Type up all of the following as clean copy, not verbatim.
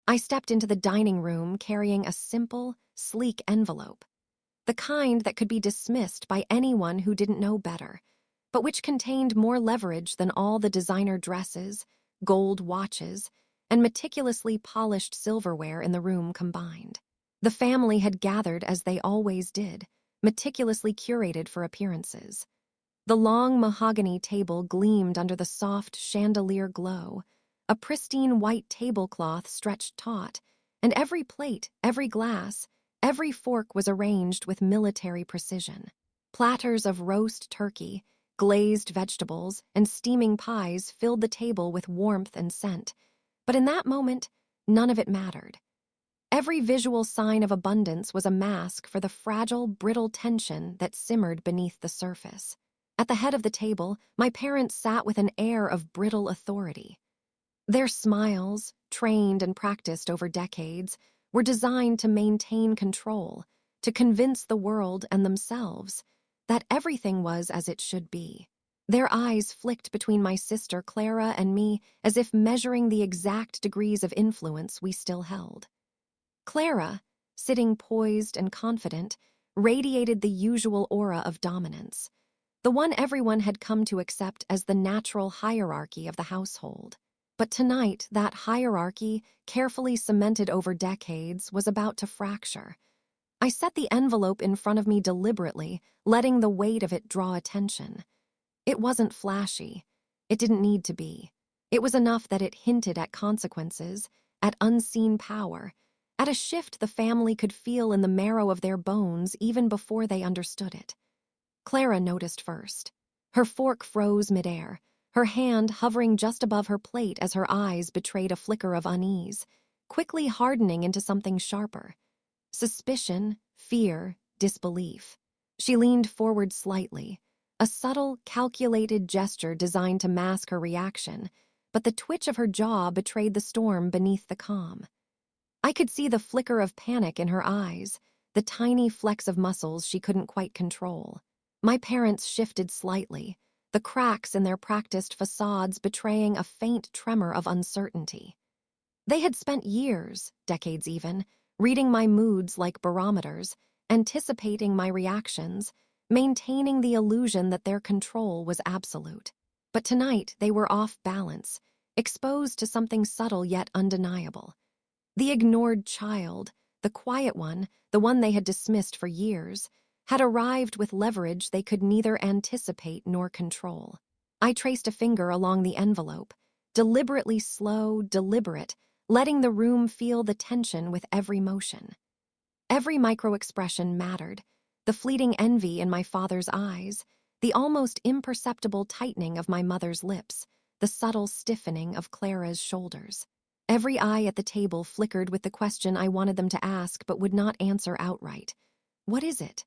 I stepped into the dining room carrying a simple, sleek envelope, the kind that could be dismissed by anyone who didn't know better, but which contained more leverage than all the designer dresses, gold watches, and meticulously polished silverware in the room combined. The family had gathered as they always did, meticulously curated for appearances. The long mahogany table gleamed under the soft chandelier glow, a pristine white tablecloth stretched taut, and every plate, every glass, every fork was arranged with military precision. Platters of roast turkey, glazed vegetables, and steaming pies filled the table with warmth and scent, but in that moment, none of it mattered. Every visual sign of abundance was a mask for the fragile, brittle tension that simmered beneath the surface. At the head of the table, my parents sat with an air of brittle authority. Their smiles, trained and practiced over decades, were designed to maintain control, to convince the world and themselves that everything was as it should be. Their eyes flicked between my sister Clara and me as if measuring the exact degrees of influence we still held. Clara, sitting poised and confident, radiated the usual aura of dominance, the one everyone had come to accept as the natural hierarchy of the household. But tonight, that hierarchy, carefully cemented over decades, was about to fracture. I set the envelope in front of me deliberately, letting the weight of it draw attention. It wasn't flashy. It didn't need to be. It was enough that it hinted at consequences, at unseen power, at a shift the family could feel in the marrow of their bones even before they understood it. Clara noticed first. Her fork froze midair, her hand hovering just above her plate as her eyes betrayed a flicker of unease, quickly hardening into something sharper. Suspicion, fear, disbelief. She leaned forward slightly, a subtle, calculated gesture designed to mask her reaction, but the twitch of her jaw betrayed the storm beneath the calm. I could see the flicker of panic in her eyes, the tiny flecks of muscles she couldn't quite control. My parents shifted slightly, the cracks in their practiced facades betraying a faint tremor of uncertainty. They had spent years, decades even, reading my moods like barometers, anticipating my reactions, maintaining the illusion that their control was absolute. But tonight they were off balance, exposed to something subtle yet undeniable. The ignored child, the quiet one, the one they had dismissed for years, had arrived with leverage they could neither anticipate nor control. I traced a finger along the envelope, deliberately slow, deliberate, letting the room feel the tension with every motion. Every micro-expression mattered, the fleeting envy in my father's eyes, the almost imperceptible tightening of my mother's lips, the subtle stiffening of Clara's shoulders. Every eye at the table flickered with the question I wanted them to ask but would not answer outright. What is it?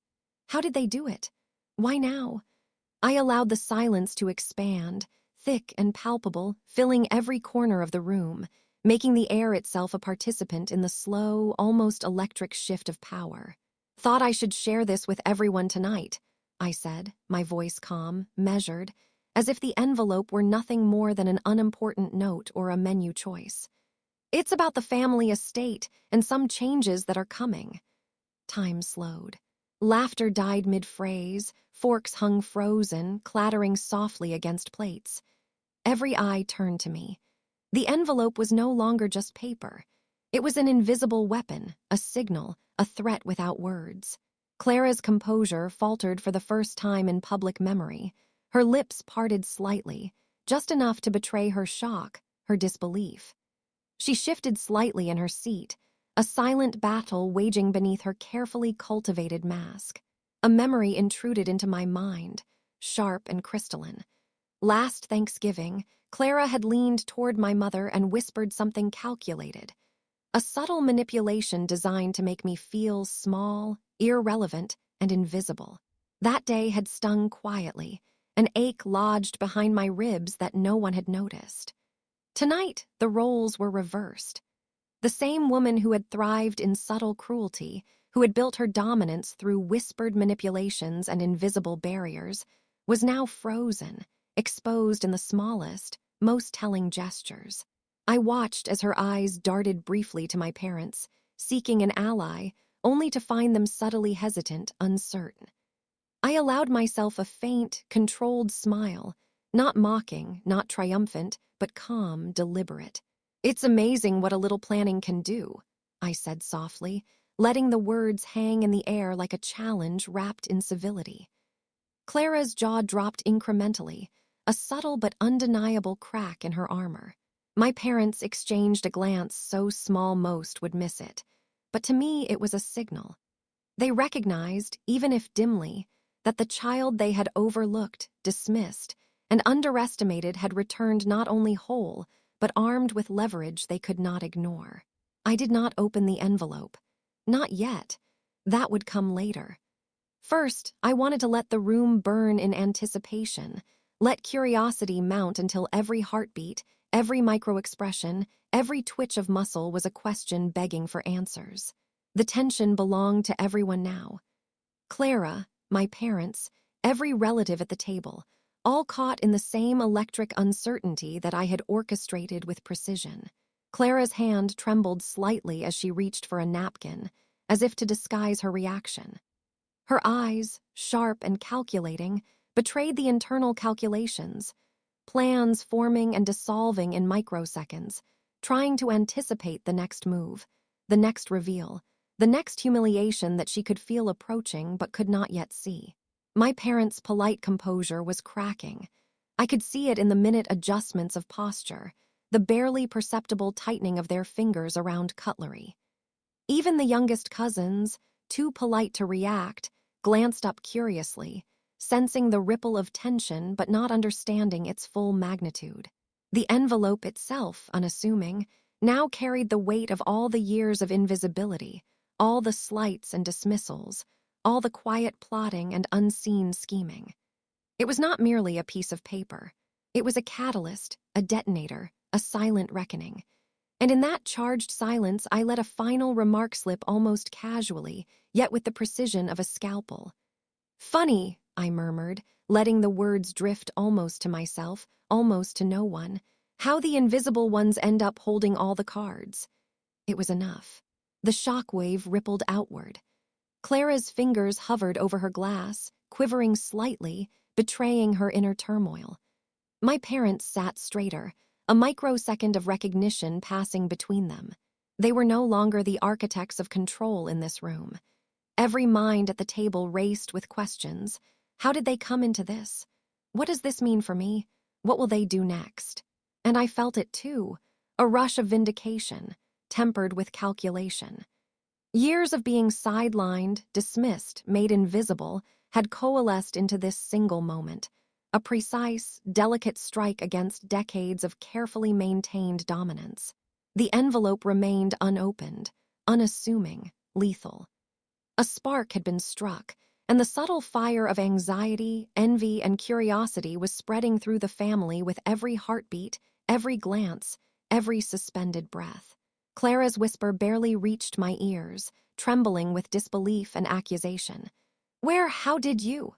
How did they do it? Why now? I allowed the silence to expand, thick and palpable, filling every corner of the room, making the air itself a participant in the slow, almost electric shift of power. Thought I should share this with everyone tonight, I said, my voice calm, measured, as if the envelope were nothing more than an unimportant note or a menu choice. It's about the family estate and some changes that are coming. Time slowed. Laughter died mid-phrase, forks hung frozen, clattering softly against plates. Every eye turned to me. The envelope was no longer just paper. It was an invisible weapon, a signal, a threat without words. Clara's composure faltered for the first time in public memory. Her lips parted slightly, just enough to betray her shock, her disbelief. She shifted slightly in her seat, a silent battle waging beneath her carefully cultivated mask. A memory intruded into my mind, sharp and crystalline. Last Thanksgiving, Clara had leaned toward my mother and whispered something calculated, a subtle manipulation designed to make me feel small, irrelevant, and invisible. That day had stung quietly, an ache lodged behind my ribs that no one had noticed. Tonight, the roles were reversed. The same woman who had thrived in subtle cruelty, who had built her dominance through whispered manipulations and invisible barriers, was now frozen, exposed in the smallest, most telling gestures. I watched as her eyes darted briefly to my parents, seeking an ally, only to find them subtly hesitant, uncertain. I allowed myself a faint, controlled smile, not mocking, not triumphant, but calm, deliberate. "It's amazing what a little planning can do," I said softly, letting the words hang in the air like a challenge wrapped in civility. Clara's jaw dropped incrementally, a subtle but undeniable crack in her armor. My parents exchanged a glance so small most would miss it, but to me it was a signal. They recognized, even if dimly, that the child they had overlooked, dismissed, and underestimated had returned not only whole, but armed with leverage they could not ignore. I did not open the envelope. Not yet. That would come later. First, I wanted to let the room burn in anticipation, let curiosity mount until every heartbeat, every micro-expression, every twitch of muscle was a question begging for answers. The tension belonged to everyone now. Clara, my parents, every relative at the table, all caught in the same electric uncertainty that I had orchestrated with precision. Clara's hand trembled slightly as she reached for a napkin, as if to disguise her reaction. Her eyes, sharp and calculating, betrayed the internal calculations, plans forming and dissolving in microseconds, trying to anticipate the next move, the next reveal, the next humiliation that she could feel approaching but could not yet see. My parents' polite composure was cracking. I could see it in the minute adjustments of posture, the barely perceptible tightening of their fingers around cutlery. Even the youngest cousins, too polite to react, glanced up curiously, sensing the ripple of tension but not understanding its full magnitude. The envelope itself, unassuming, now carried the weight of all the years of invisibility, all the slights and dismissals, all the quiet plotting and unseen scheming. It was not merely a piece of paper. It was a catalyst, a detonator, a silent reckoning. And in that charged silence, I let a final remark slip almost casually, yet with the precision of a scalpel. "Funny," I murmured, letting the words drift almost to myself, almost to no one, "how the invisible ones end up holding all the cards." It was enough. The shock wave rippled outward. Clara's fingers hovered over her glass, quivering slightly, betraying her inner turmoil. My parents sat straighter, a microsecond of recognition passing between them. They were no longer the architects of control in this room. Every mind at the table raced with questions. How did they come into this? What does this mean for me? What will they do next? And I felt it too, a rush of vindication, tempered with calculation. Years of being sidelined, dismissed, made invisible, had coalesced into this single moment, a precise, delicate strike against decades of carefully maintained dominance. The envelope remained unopened, unassuming, lethal. A spark had been struck, and the subtle fire of anxiety, envy, and curiosity was spreading through the family with every heartbeat, every glance, every suspended breath. Clara's whisper barely reached my ears, trembling with disbelief and accusation. How did you?"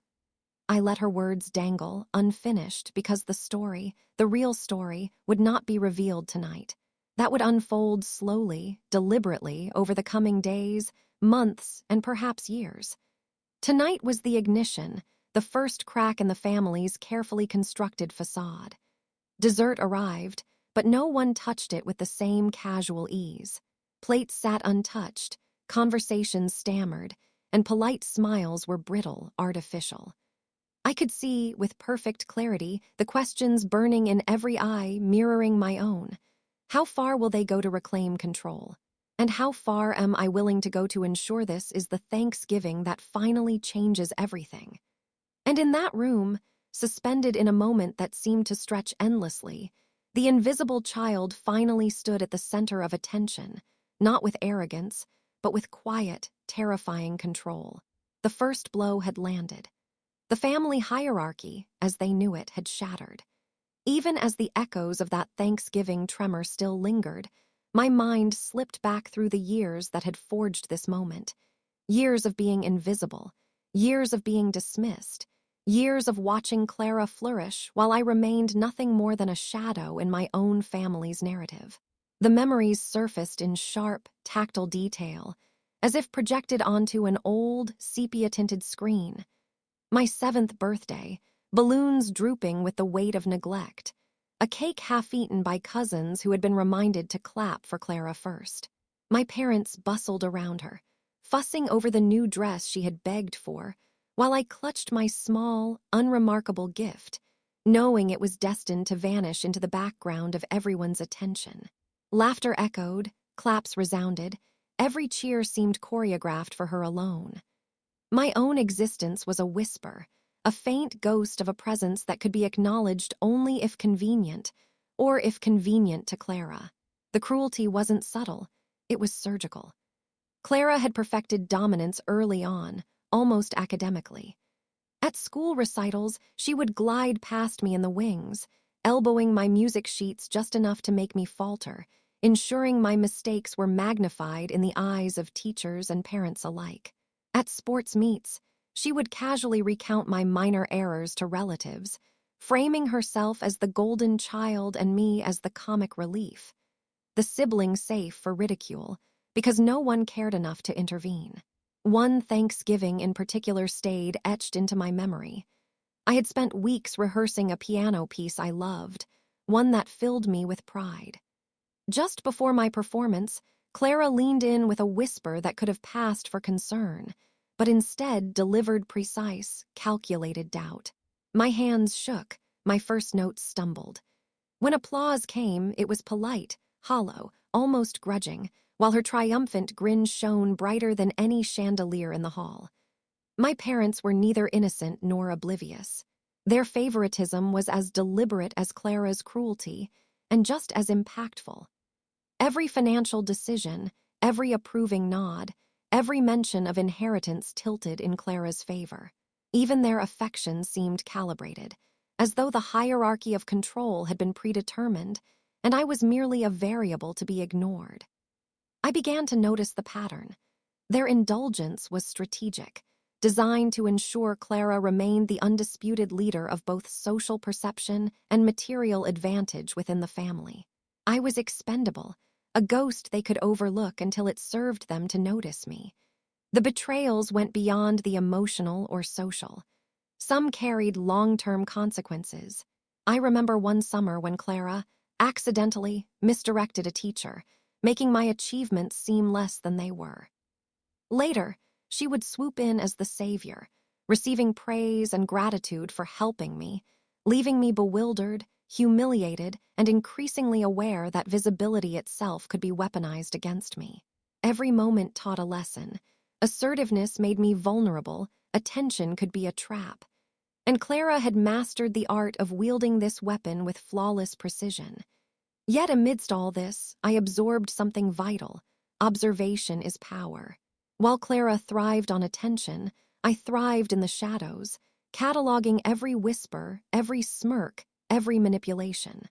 I let her words dangle, unfinished, because the story, the real story, would not be revealed tonight. That would unfold slowly, deliberately, over the coming days, months, and perhaps years. Tonight was the ignition, the first crack in the family's carefully constructed facade. Dessert arrived, but no one touched it with the same casual ease. Plates sat untouched, conversations stammered, and polite smiles were brittle, artificial. I could see, with perfect clarity, the questions burning in every eye, mirroring my own. How far will they go to reclaim control? And how far am I willing to go to ensure this is the Thanksgiving that finally changes everything? And in that room, suspended in a moment that seemed to stretch endlessly, the invisible child finally stood at the center of attention, not with arrogance, but with quiet, terrifying control. The first blow had landed. The family hierarchy, as they knew it, had shattered. Even as the echoes of that Thanksgiving tremor still lingered, my mind slipped back through the years that had forged this moment. Years of being invisible, years of being dismissed, Years of watching Clara flourish while I remained nothing more than a shadow in my own family's narrative. The memories surfaced in sharp, tactile detail, as if projected onto an old, sepia-tinted screen. My 7th birthday, balloons drooping with the weight of neglect, a cake half-eaten by cousins who had been reminded to clap for Clara first. My parents bustled around her, fussing over the new dress she had begged for, while I clutched my small, unremarkable gift, knowing it was destined to vanish into the background of everyone's attention. Laughter echoed, claps resounded, every cheer seemed choreographed for her alone. My own existence was a whisper, a faint ghost of a presence that could be acknowledged only if convenient, or if convenient to Clara. The cruelty wasn't subtle, it was surgical. Clara had perfected dominance early on, almost academically. At school recitals, she would glide past me in the wings, elbowing my music sheets just enough to make me falter, ensuring my mistakes were magnified in the eyes of teachers and parents alike. At sports meets, she would casually recount my minor errors to relatives, framing herself as the golden child and me as the comic relief, the sibling safe for ridicule, because no one cared enough to intervene. One Thanksgiving in particular stayed etched into my memory. I had spent weeks rehearsing a piano piece I loved, one that filled me with pride. Just before my performance, Clara leaned in with a whisper that could have passed for concern, but instead delivered precise, calculated doubt. My hands shook, my first notes stumbled. When applause came, it was polite, hollow, almost grudging, while her triumphant grin shone brighter than any chandelier in the hall. My parents were neither innocent nor oblivious. Their favoritism was as deliberate as Clara's cruelty, and just as impactful. Every financial decision, every approving nod, every mention of inheritance tilted in Clara's favor. Even their affection seemed calibrated, as though the hierarchy of control had been predetermined, and I was merely a variable to be ignored. I began to notice the pattern. Their indulgence was strategic, designed to ensure Clara remained the undisputed leader of both social perception and material advantage within the family. I was expendable, a ghost they could overlook until it served them to notice me. The betrayals went beyond the emotional or social. Some carried long-term consequences. I remember one summer when Clara accidentally misdirected a teacher, making my achievements seem less than they were. Later, she would swoop in as the savior, receiving praise and gratitude for helping me, leaving me bewildered, humiliated, and increasingly aware that visibility itself could be weaponized against me. Every moment taught a lesson. Assertiveness made me vulnerable, attention could be a trap. And Clara had mastered the art of wielding this weapon with flawless precision. Yet amidst all this, I absorbed something vital. Observation is power. While Clara thrived on attention, I thrived in the shadows, cataloging every whisper, every smirk, every manipulation.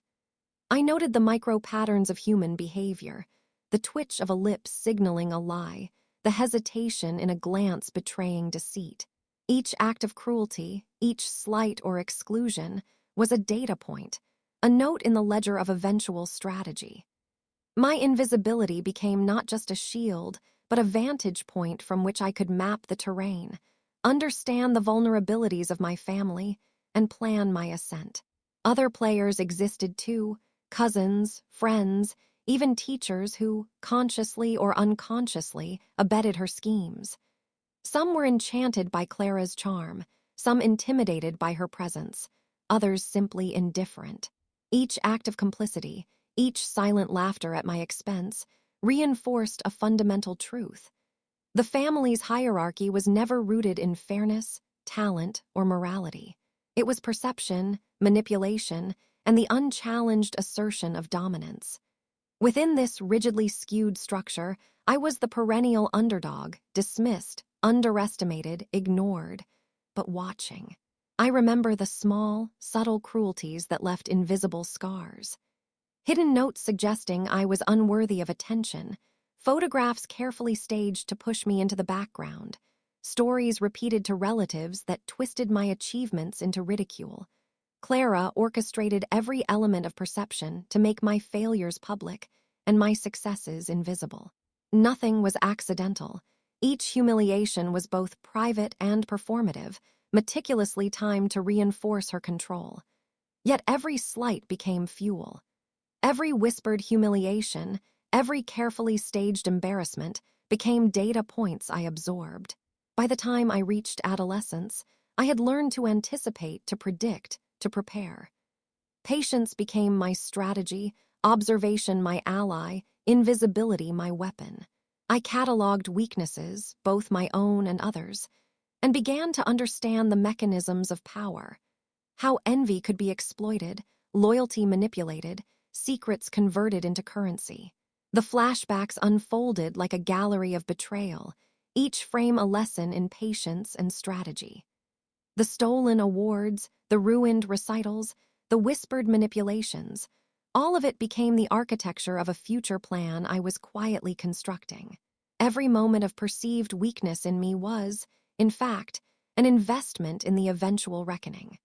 I noted the micro-patterns of human behavior, the twitch of a lip signaling a lie, the hesitation in a glance betraying deceit. Each act of cruelty, each slight or exclusion, was a data point, a note in the ledger of eventual strategy. My invisibility became not just a shield, but a vantage point from which I could map the terrain, understand the vulnerabilities of my family, and plan my ascent. Other players existed too, cousins, friends, even teachers who, consciously or unconsciously, abetted her schemes. Some were enchanted by Clara's charm, some intimidated by her presence, others simply indifferent. Each act of complicity, each silent laughter at my expense, reinforced a fundamental truth. The family's hierarchy was never rooted in fairness, talent, or morality. It was perception, manipulation, and the unchallenged assertion of dominance. Within this rigidly skewed structure, I was the perennial underdog, dismissed, underestimated, ignored, but watching. I remember the small, subtle cruelties that left invisible scars. Hidden notes suggesting I was unworthy of attention, photographs carefully staged to push me into the background, stories repeated to relatives that twisted my achievements into ridicule. Clara orchestrated every element of perception to make my failures public and my successes invisible. Nothing was accidental. Each humiliation was both private and performative, meticulously timed to reinforce her control. Yet every slight became fuel. Every whispered humiliation, every carefully staged embarrassment became data points I absorbed. By the time I reached adolescence, I had learned to anticipate, to predict, to prepare. Patience became my strategy, observation my ally, invisibility my weapon. I cataloged weaknesses, both my own and others, and began to understand the mechanisms of power. How envy could be exploited, loyalty manipulated, secrets converted into currency. The flashbacks unfolded like a gallery of betrayal, each frame a lesson in patience and strategy. The stolen awards, the ruined recitals, the whispered manipulations, all of it became the architecture of a future plan I was quietly constructing. Every moment of perceived weakness in me was, in fact, an investment in the eventual reckoning.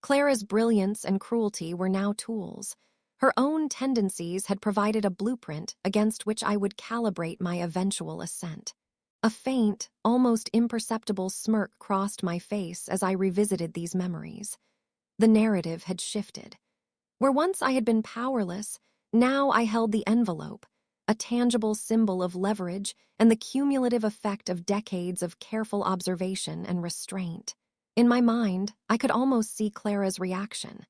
Clara's brilliance and cruelty were now tools. Her own tendencies had provided a blueprint against which I would calibrate my eventual ascent. A faint, almost imperceptible smirk crossed my face as I revisited these memories. The narrative had shifted. Where once I had been powerless, now I held the envelope, a tangible symbol of leverage and the cumulative effect of decades of careful observation and restraint. In my mind, I could almost see Clara's reaction.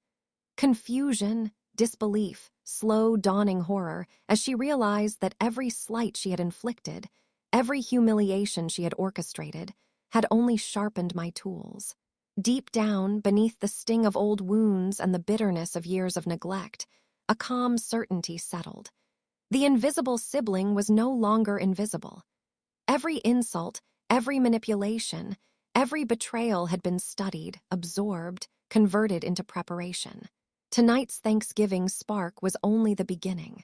Confusion, disbelief, slow dawning horror as she realized that every slight she had inflicted, every humiliation she had orchestrated, had only sharpened my tools. Deep down, beneath the sting of old wounds and the bitterness of years of neglect, a calm certainty settled. The invisible sibling was no longer invisible. Every insult, every manipulation, every betrayal had been studied, absorbed, converted into preparation. Tonight's Thanksgiving spark was only the beginning.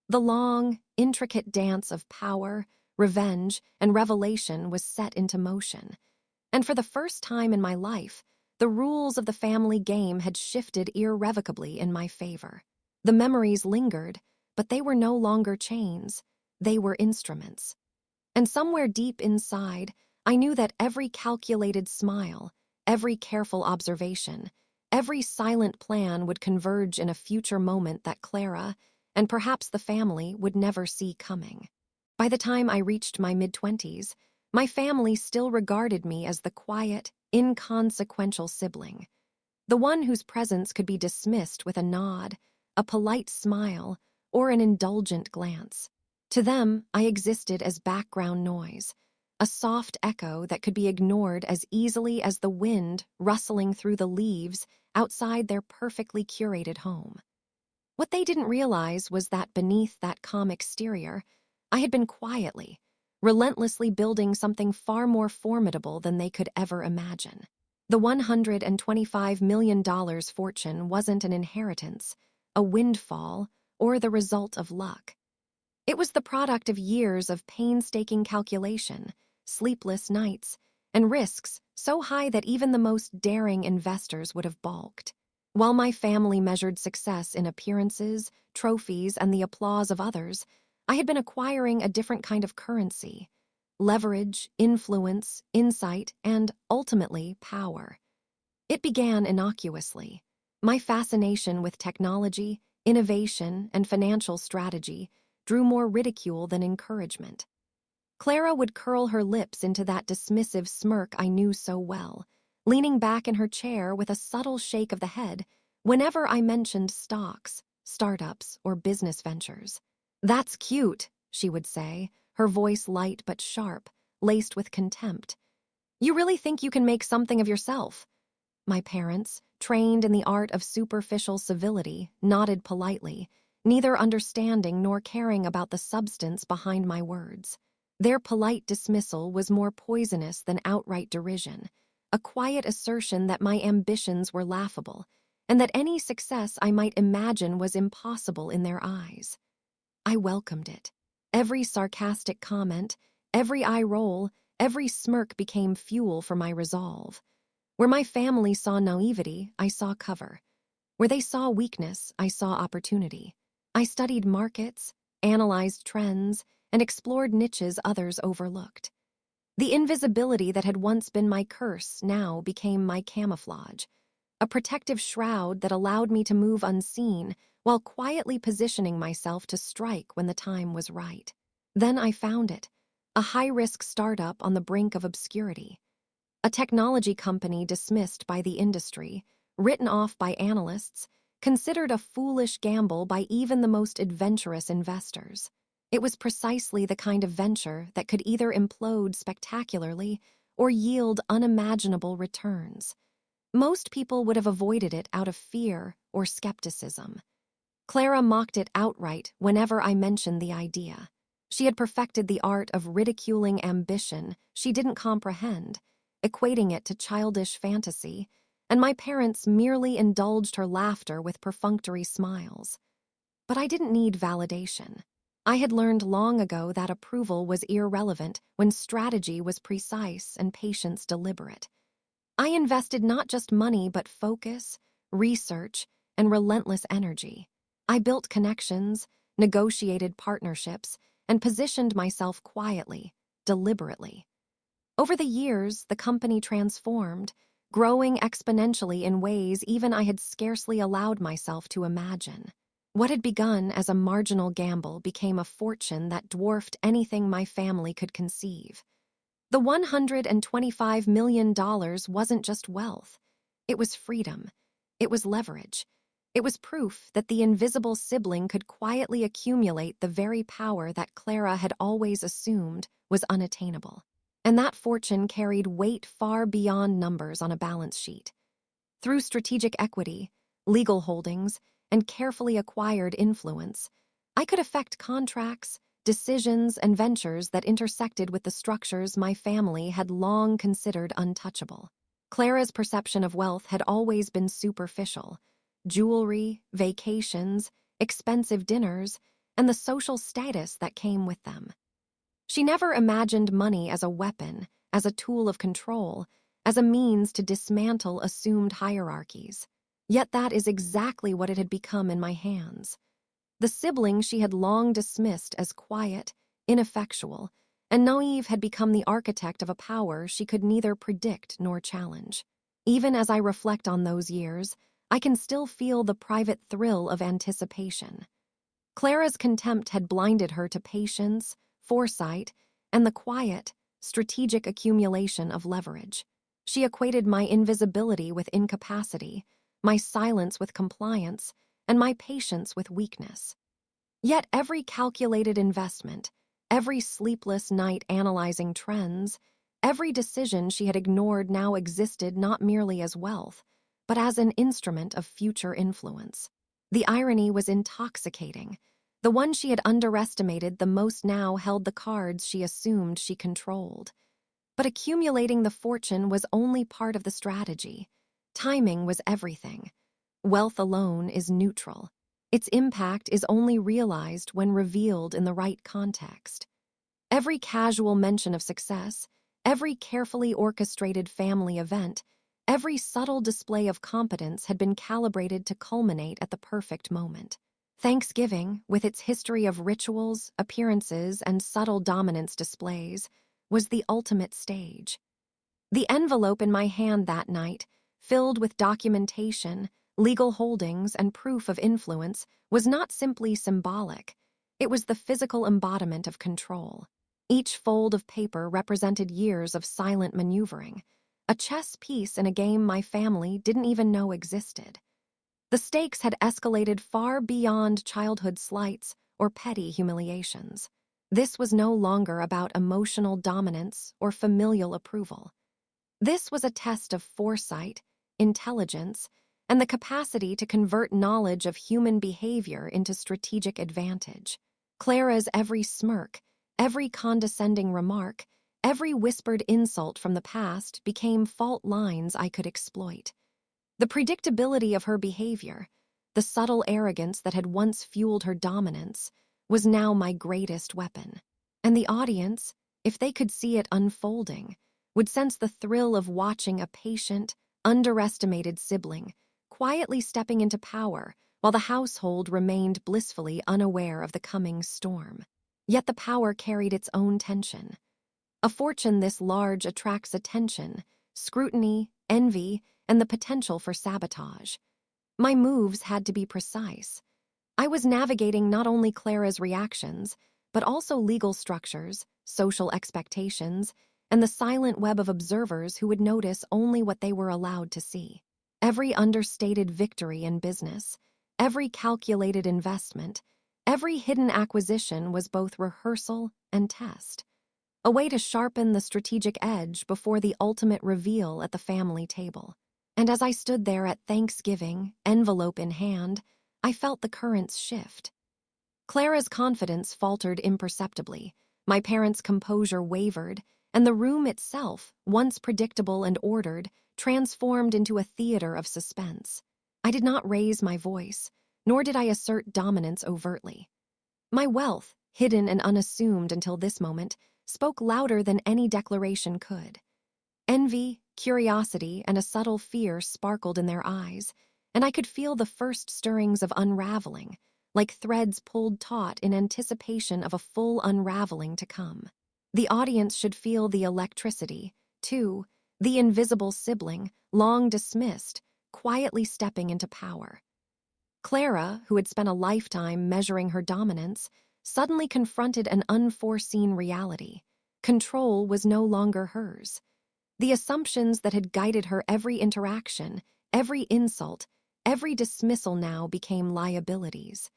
The long, intricate dance of power, revenge, and revelation was set into motion. And for the first time in my life, the rules of the family game had shifted irrevocably in my favor. The memories lingered, but they were no longer chains. They were instruments. And somewhere deep inside, I knew that every calculated smile, every careful observation, every silent plan would converge in a future moment that Clara, and perhaps the family, would never see coming. By the time I reached my mid-20s, my family still regarded me as the quiet, inconsequential sibling, the one whose presence could be dismissed with a nod, a polite smile, or an indulgent glance. To them, I existed as background noise, a soft echo that could be ignored as easily as the wind rustling through the leaves outside their perfectly curated home. What they didn't realize was that beneath that calm exterior, I had been quietly, relentlessly building something far more formidable than they could ever imagine. The $125 million fortune wasn't an inheritance, a windfall, or the result of luck. It was the product of years of painstaking calculation, sleepless nights, and risks so high that even the most daring investors would have balked. While my family measured success in appearances, trophies, and the applause of others, I had been acquiring a different kind of currency: leverage, influence, insight, and, ultimately, power. It began innocuously. My fascination with technology, innovation, and financial strategy drew more ridicule than encouragement. Clara would curl her lips into that dismissive smirk I knew so well, leaning back in her chair with a subtle shake of the head whenever I mentioned stocks, startups, or business ventures. "That's cute," she would say, her voice light but sharp, laced with contempt. "You really think you can make something of yourself?" My parents, trained in the art of superficial civility, nodded politely, neither understanding nor caring about the substance behind my words. Their polite dismissal was more poisonous than outright derision, a quiet assertion that my ambitions were laughable, and that any success I might imagine was impossible in their eyes. I welcomed it. Every sarcastic comment, every eye roll, every smirk became fuel for my resolve. Where my family saw naivety, I saw cover. Where they saw weakness, I saw opportunity. I studied markets, analyzed trends, and explored niches others overlooked. The invisibility that had once been my curse now became my camouflage, a protective shroud that allowed me to move unseen while quietly positioning myself to strike when the time was right. Then I found it, a high-risk startup on the brink of obscurity. A technology company dismissed by the industry, written off by analysts, considered a foolish gamble by even the most adventurous investors. It was precisely the kind of venture that could either implode spectacularly or yield unimaginable returns. Most people would have avoided it out of fear or skepticism. Clara mocked it outright whenever I mentioned the idea. She had perfected the art of ridiculing ambition she didn't comprehend, equating it to childish fantasy, and my parents merely indulged her laughter with perfunctory smiles. But I didn't need validation. I had learned long ago that approval was irrelevant when strategy was precise and patience deliberate. I invested not just money but focus, research, and relentless energy. I built connections, negotiated partnerships, and positioned myself quietly, deliberately. Over the years, the company transformed, growing exponentially in ways even I had scarcely allowed myself to imagine. What had begun as a marginal gamble became a fortune that dwarfed anything my family could conceive. The $125 million wasn't just wealth. It was freedom. It was leverage. It was proof that the invisible sibling could quietly accumulate the very power that Clara had always assumed was unattainable. And that fortune carried weight far beyond numbers on a balance sheet. Through strategic equity, legal holdings, and carefully acquired influence, I could affect contracts, decisions, and ventures that intersected with the structures my family had long considered untouchable. Clara's perception of wealth had always been superficial: jewelry, vacations, expensive dinners, and the social status that came with them. She never imagined money as a weapon, as a tool of control, as a means to dismantle assumed hierarchies. Yet that is exactly what it had become in my hands. The sibling she had long dismissed as quiet, ineffectual, and naive had become the architect of a power she could neither predict nor challenge. Even as I reflect on those years, I can still feel the private thrill of anticipation. Clara's contempt had blinded her to patience, foresight, and the quiet, strategic accumulation of leverage. She equated my invisibility with incapacity, my silence with compliance, and my patience with weakness. Yet every calculated investment, every sleepless night analyzing trends, every decision she had ignored now existed not merely as wealth, but as an instrument of future influence. The irony was intoxicating. The one she had underestimated the most now held the cards she assumed she controlled. But accumulating the fortune was only part of the strategy. Timing was everything. Wealth alone is neutral. Its impact is only realized when revealed in the right context. Every casual mention of success, every carefully orchestrated family event, every subtle display of competence had been calibrated to culminate at the perfect moment. Thanksgiving, with its history of rituals, appearances, and subtle dominance displays, was the ultimate stage. The envelope in my hand that night, filled with documentation, legal holdings, and proof of influence, was not simply symbolic. It was the physical embodiment of control. Each fold of paper represented years of silent maneuvering, a chess piece in a game my family didn't even know existed. The stakes had escalated far beyond childhood slights or petty humiliations. This was no longer about emotional dominance or familial approval. This was a test of foresight, intelligence, and the capacity to convert knowledge of human behavior into strategic advantage. Clara's every smirk, every condescending remark, every whispered insult from the past became fault lines I could exploit. The predictability of her behavior, the subtle arrogance that had once fueled her dominance, was now my greatest weapon. And the audience, if they could see it unfolding, would sense the thrill of watching a patient, underestimated sibling quietly stepping into power while the household remained blissfully unaware of the coming storm. Yet the power carried its own tension. A fortune this large attracts attention, scrutiny, envy, and the potential for sabotage. My moves had to be precise. I was navigating not only Clara's reactions, but also legal structures, social expectations, and the silent web of observers who would notice only what they were allowed to see. Every understated victory in business, every calculated investment, every hidden acquisition was both rehearsal and test, a way to sharpen the strategic edge before the ultimate reveal at the family table. And as I stood there at Thanksgiving, envelope in hand, I felt the currents shift. Clara's confidence faltered imperceptibly, my parents' composure wavered, and the room itself, once predictable and ordered, transformed into a theater of suspense. I did not raise my voice, nor did I assert dominance overtly. My wealth, hidden and unassumed until this moment, spoke louder than any declaration could. Envy, curiosity, and a subtle fear sparkled in their eyes, and I could feel the first stirrings of unraveling, like threads pulled taut in anticipation of a full unraveling to come. The audience should feel the electricity, too, the invisible sibling, long dismissed, quietly stepping into power. Clara, who had spent a lifetime measuring her dominance, suddenly confronted an unforeseen reality. Control was no longer hers. The assumptions that had guided her every interaction, every insult, every dismissal now became liabilities.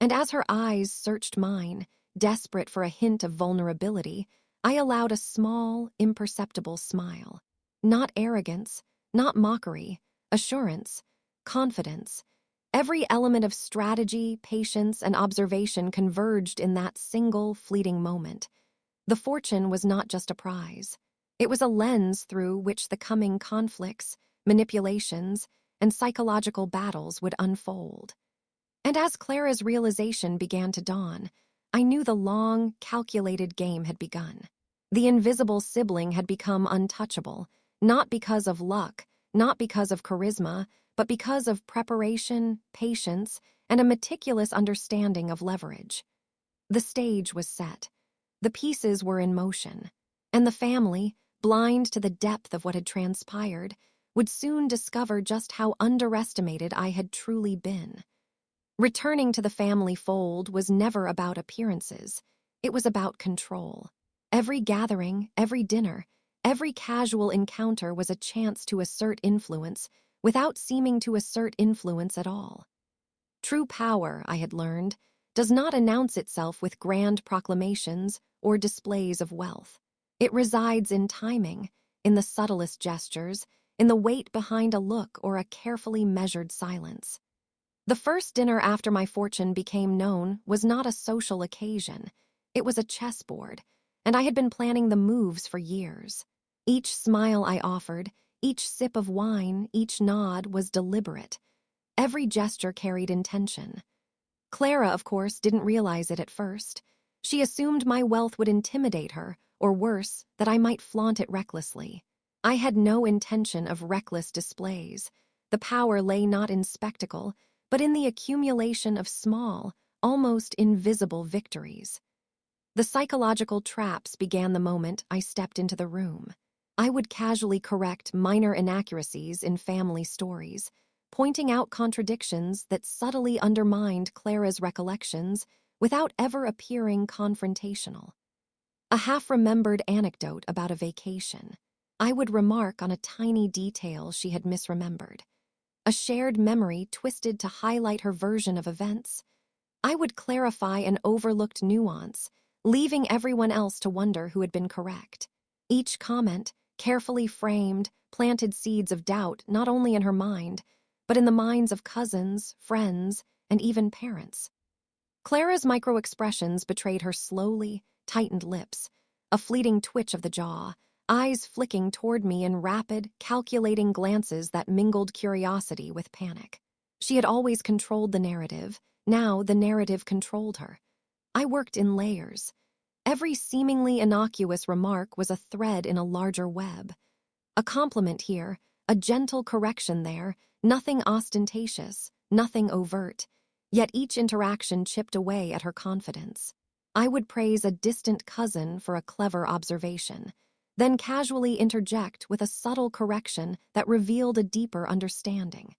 And as her eyes searched mine, desperate for a hint of vulnerability, I allowed a small, imperceptible smile. Not arrogance, not mockery, assurance, confidence. Every element of strategy, patience, and observation converged in that single, fleeting moment. The fortune was not just a prize. It was a lens through which the coming conflicts, manipulations, and psychological battles would unfold. And as Clara's realization began to dawn, I knew the long, calculated game had begun. The invisible sibling had become untouchable, not because of luck, not because of charisma, but because of preparation, patience, and a meticulous understanding of leverage. The stage was set. The pieces were in motion. And the family, blind to the depth of what had transpired, would soon discover just how underestimated I had truly been. Returning to the family fold was never about appearances. It was about control. Every gathering, every dinner, every casual encounter was a chance to assert influence without seeming to assert influence at all. True power, I had learned, does not announce itself with grand proclamations or displays of wealth. It resides in timing, in the subtlest gestures, in the weight behind a look or a carefully measured silence. The first dinner after my fortune became known was not a social occasion. It was a chessboard, and I had been planning the moves for years. Each smile I offered, each sip of wine, each nod was deliberate. Every gesture carried intention. Clara, of course, didn't realize it at first. She assumed my wealth would intimidate her, or worse, that I might flaunt it recklessly. I had no intention of reckless displays. The power lay not in spectacle, but in the accumulation of small, almost invisible victories. The psychological traps began the moment I stepped into the room. I would casually correct minor inaccuracies in family stories, pointing out contradictions that subtly undermined Clara's recollections without ever appearing confrontational. A half-remembered anecdote about a vacation. I would remark on a tiny detail she had misremembered. A shared memory twisted to highlight her version of events. I would clarify an overlooked nuance, leaving everyone else to wonder who had been correct. Each comment, carefully framed, planted seeds of doubt not only in her mind, but in the minds of cousins, friends, and even parents. Clara's micro-expressions betrayed her slowly, tightened lips, a fleeting twitch of the jaw, eyes flicking toward me in rapid, calculating glances that mingled curiosity with panic. She had always controlled the narrative. Now the narrative controlled her. I worked in layers. Every seemingly innocuous remark was a thread in a larger web. A compliment here, a gentle correction there, nothing ostentatious, nothing overt, yet each interaction chipped away at her confidence. I would praise a distant cousin for a clever observation, then casually interject with a subtle correction that revealed a deeper understanding.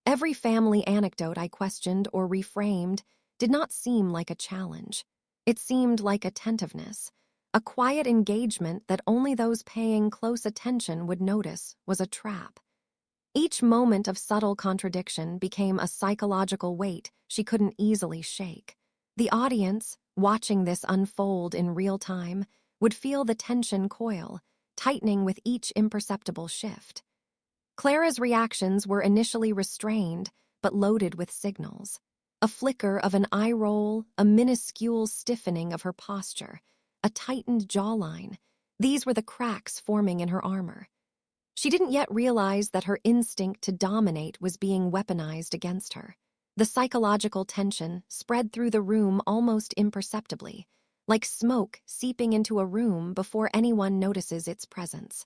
Every family anecdote I questioned or reframed did not seem like a challenge. It seemed like attentiveness. A quiet engagement that only those paying close attention would notice was a trap. Each moment of subtle contradiction became a psychological weight she couldn't easily shake. The audience, watching this unfold in real time, would feel the tension coil, tightening with each imperceptible shift. Clara's reactions were initially restrained, but loaded with signals. A flicker of an eye roll, a minuscule stiffening of her posture, a tightened jawline. These were the cracks forming in her armor. She didn't yet realize that her instinct to dominate was being weaponized against her. The psychological tension spread through the room almost imperceptibly, like smoke seeping into a room before anyone notices its presence.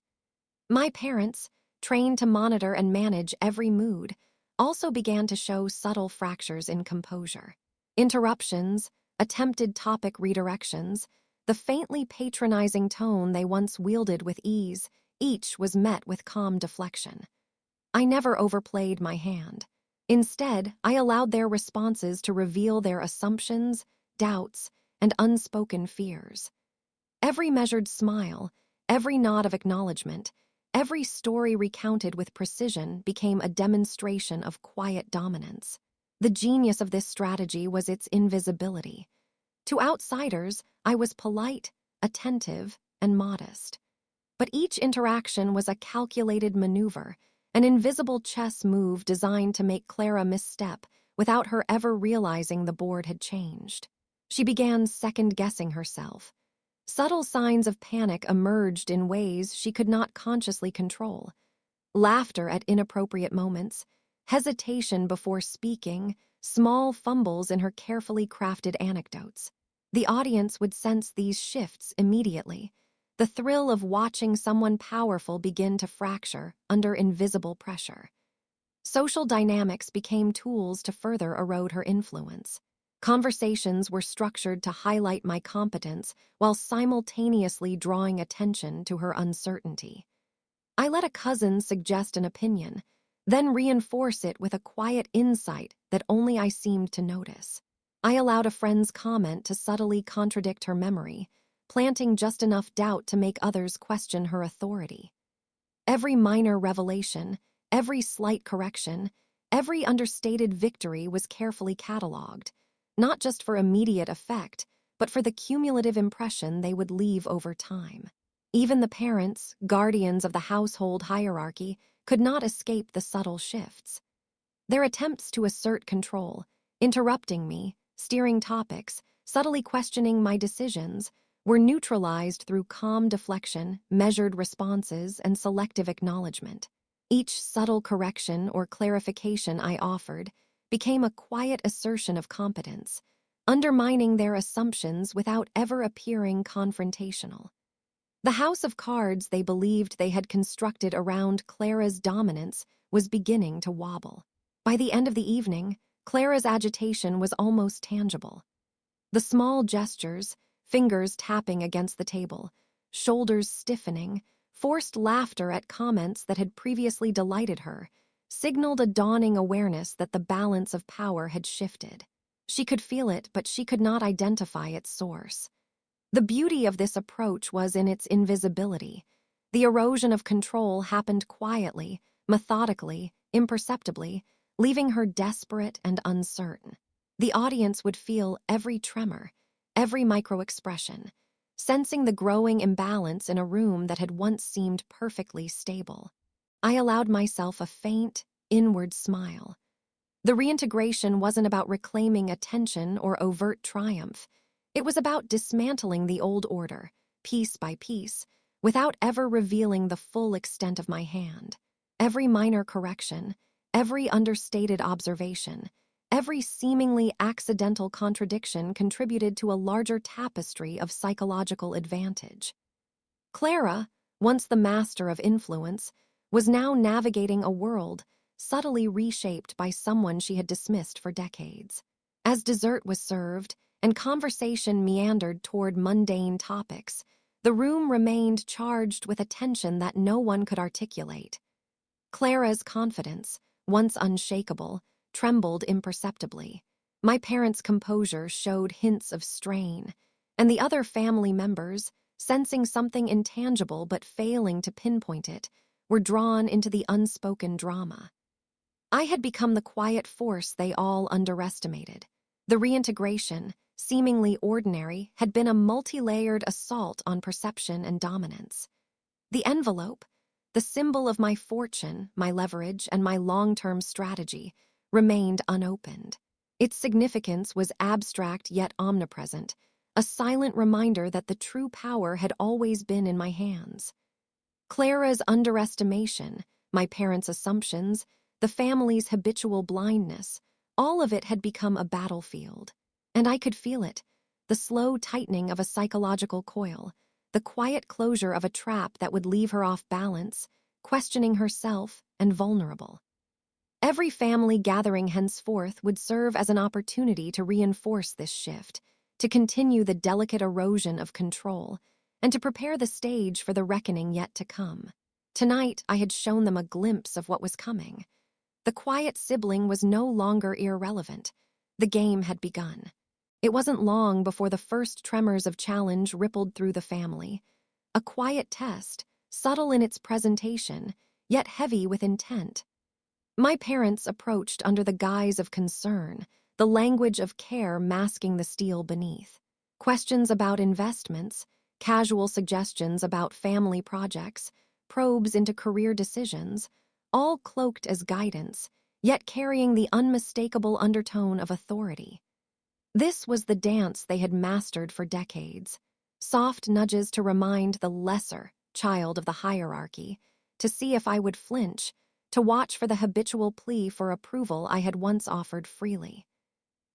My parents, trained to monitor and manage every mood, also began to show subtle fractures in composure. Interruptions, attempted topic redirections, the faintly patronizing tone they once wielded with ease, each was met with calm deflection. I never overplayed my hand. Instead, I allowed their responses to reveal their assumptions, doubts, and unspoken fears. Every measured smile, every nod of acknowledgement, every story recounted with precision became a demonstration of quiet dominance. The genius of this strategy was its invisibility. To outsiders, I was polite, attentive, and modest. But each interaction was a calculated maneuver, an invisible chess move designed to make Clara misstep without her ever realizing the board had changed. She began second-guessing herself. Subtle signs of panic emerged in ways she could not consciously control. Laughter at inappropriate moments, hesitation before speaking, small fumbles in her carefully crafted anecdotes. The audience would sense these shifts immediately. The thrill of watching someone powerful begin to fracture under invisible pressure. Social dynamics became tools to further erode her influence. Conversations were structured to highlight my competence while simultaneously drawing attention to her uncertainty. I let a cousin suggest an opinion, then reinforce it with a quiet insight that only I seemed to notice. I allowed a friend's comment to subtly contradict her memory, planting just enough doubt to make others question her authority. Every minor revelation, every slight correction, every understated victory was carefully catalogued, not just for immediate effect, but for the cumulative impression they would leave over time. Even the parents, guardians of the household hierarchy, could not escape the subtle shifts. Their attempts to assert control, interrupting me, steering topics, subtly questioning my decisions, were neutralized through calm deflection, measured responses, and selective acknowledgement. Each subtle correction or clarification I offered became a quiet assertion of competence, undermining their assumptions without ever appearing confrontational. The house of cards they believed they had constructed around Clara's dominance was beginning to wobble. By the end of the evening, Clara's agitation was almost tangible. The small gestures, fingers tapping against the table, shoulders stiffening, forced laughter at comments that had previously delighted her, signaled a dawning awareness that the balance of power had shifted. She could feel it, but she could not identify its source. The beauty of this approach was in its invisibility. The erosion of control happened quietly, methodically, imperceptibly, leaving her desperate and uncertain. The audience would feel every tremor, every micro-expression, sensing the growing imbalance in a room that had once seemed perfectly stable. I allowed myself a faint, inward smile. The reintegration wasn't about reclaiming attention or overt triumph. It was about dismantling the old order, piece by piece, without ever revealing the full extent of my hand. Every minor correction, every understated observation, every seemingly accidental contradiction contributed to a larger tapestry of psychological advantage. Clara, once the master of influence, was now navigating a world subtly reshaped by someone she had dismissed for decades. As dessert was served and conversation meandered toward mundane topics, the room remained charged with a tension that no one could articulate. Clara's confidence, once unshakable, trembled imperceptibly. My parents' composure showed hints of strain, and the other family members, sensing something intangible but failing to pinpoint it, were drawn into the unspoken drama. I had become the quiet force they all underestimated. The reintegration, seemingly ordinary, had been a multi-layered assault on perception and dominance. The envelope, the symbol of my fortune, my leverage, and my long-term strategy, remained unopened. Its significance was abstract yet omnipresent, a silent reminder that the true power had always been in my hands. Clara's underestimation, my parents' assumptions, the family's habitual blindness, all of it had become a battlefield. And I could feel it, the slow tightening of a psychological coil, the quiet closure of a trap that would leave her off balance, questioning herself and vulnerable. Every family gathering henceforth would serve as an opportunity to reinforce this shift, to continue the delicate erosion of control, and to prepare the stage for the reckoning yet to come. Tonight, I had shown them a glimpse of what was coming. The quiet sibling was no longer irrelevant. The game had begun. It wasn't long before the first tremors of challenge rippled through the family. A quiet test, subtle in its presentation, yet heavy with intent. My parents approached under the guise of concern, the language of care masking the steel beneath. Questions about investments, casual suggestions about family projects, probes into career decisions, all cloaked as guidance, yet carrying the unmistakable undertone of authority. This was the dance they had mastered for decades. Soft nudges to remind the lesser child of the hierarchy, to see if I would flinch, to watch for the habitual plea for approval I had once offered freely.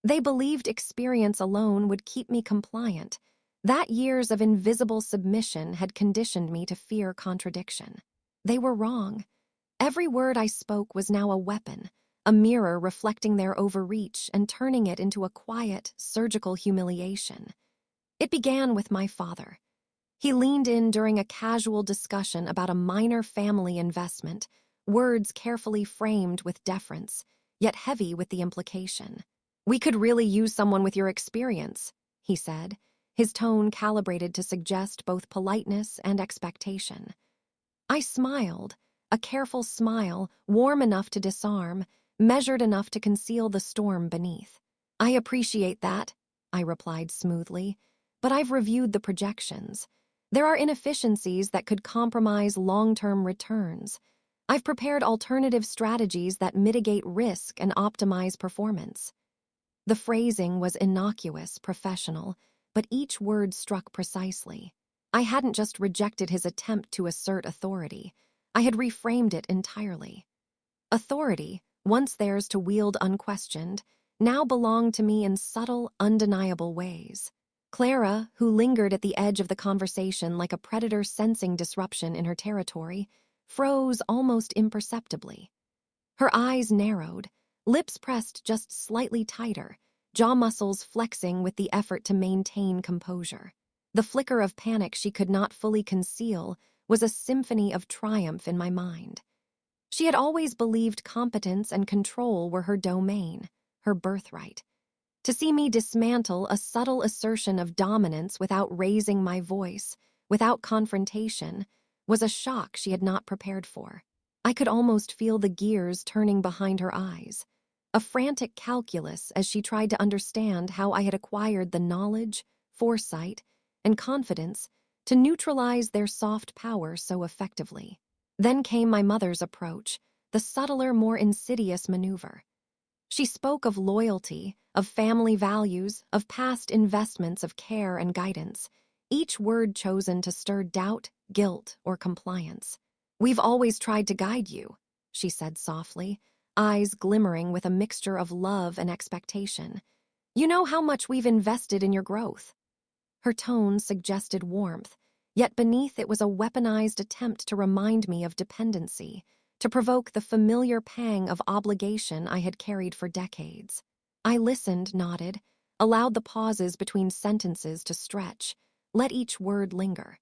They believed experience alone would keep me compliant. That years of invisible submission had conditioned me to fear contradiction. They were wrong. Every word I spoke was now a weapon, a mirror reflecting their overreach and turning it into a quiet, surgical humiliation. It began with my father. He leaned in during a casual discussion about a minor family investment, words carefully framed with deference, yet heavy with the implication. "We could really use someone with your experience," he said, his tone calibrated to suggest both politeness and expectation. I smiled, a careful smile, warm enough to disarm, measured enough to conceal the storm beneath. "I appreciate that," I replied smoothly, "but I've reviewed the projections. There are inefficiencies that could compromise long-term returns. I've prepared alternative strategies that mitigate risk and optimize performance." The phrasing was innocuous, professional, but each word struck precisely. I hadn't just rejected his attempt to assert authority. I had reframed it entirely. Authority, once theirs to wield unquestioned, now belonged to me in subtle, undeniable ways. Clara, who lingered at the edge of the conversation like a predator sensing disruption in her territory, froze almost imperceptibly. Her eyes narrowed, lips pressed just slightly tighter, jaw muscles flexing with the effort to maintain composure. The flicker of panic she could not fully conceal was a symphony of triumph in my mind. She had always believed competence and control were her domain, her birthright. To see me dismantle a subtle assertion of dominance without raising my voice, without confrontation, was a shock she had not prepared for. I could almost feel the gears turning behind her eyes, a frantic calculus as she tried to understand how I had acquired the knowledge, foresight, and confidence to neutralize their soft power so effectively. Then came my mother's approach, the subtler, more insidious maneuver. She spoke of loyalty, of family values, of past investments of care and guidance, each word chosen to stir doubt, guilt, or compliance. "We've always tried to guide you," she said softly, eyes glimmering with a mixture of love and expectation. "You know how much we've invested in your growth." Her tone suggested warmth, yet beneath it was a weaponized attempt to remind me of dependency, to provoke the familiar pang of obligation I had carried for decades. I listened, nodded, allowed the pauses between sentences to stretch, let each word linger.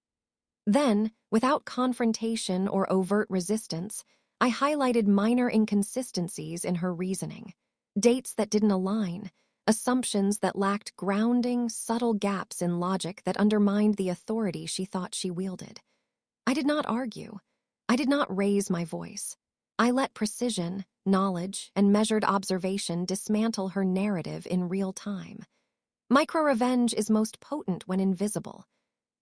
Then, without confrontation or overt resistance, I highlighted minor inconsistencies in her reasoning. Dates that didn't align, assumptions that lacked grounding, subtle gaps in logic that undermined the authority she thought she wielded. I did not argue. I did not raise my voice. I let precision, knowledge, and measured observation dismantle her narrative in real time. Micro-revenge is most potent when invisible.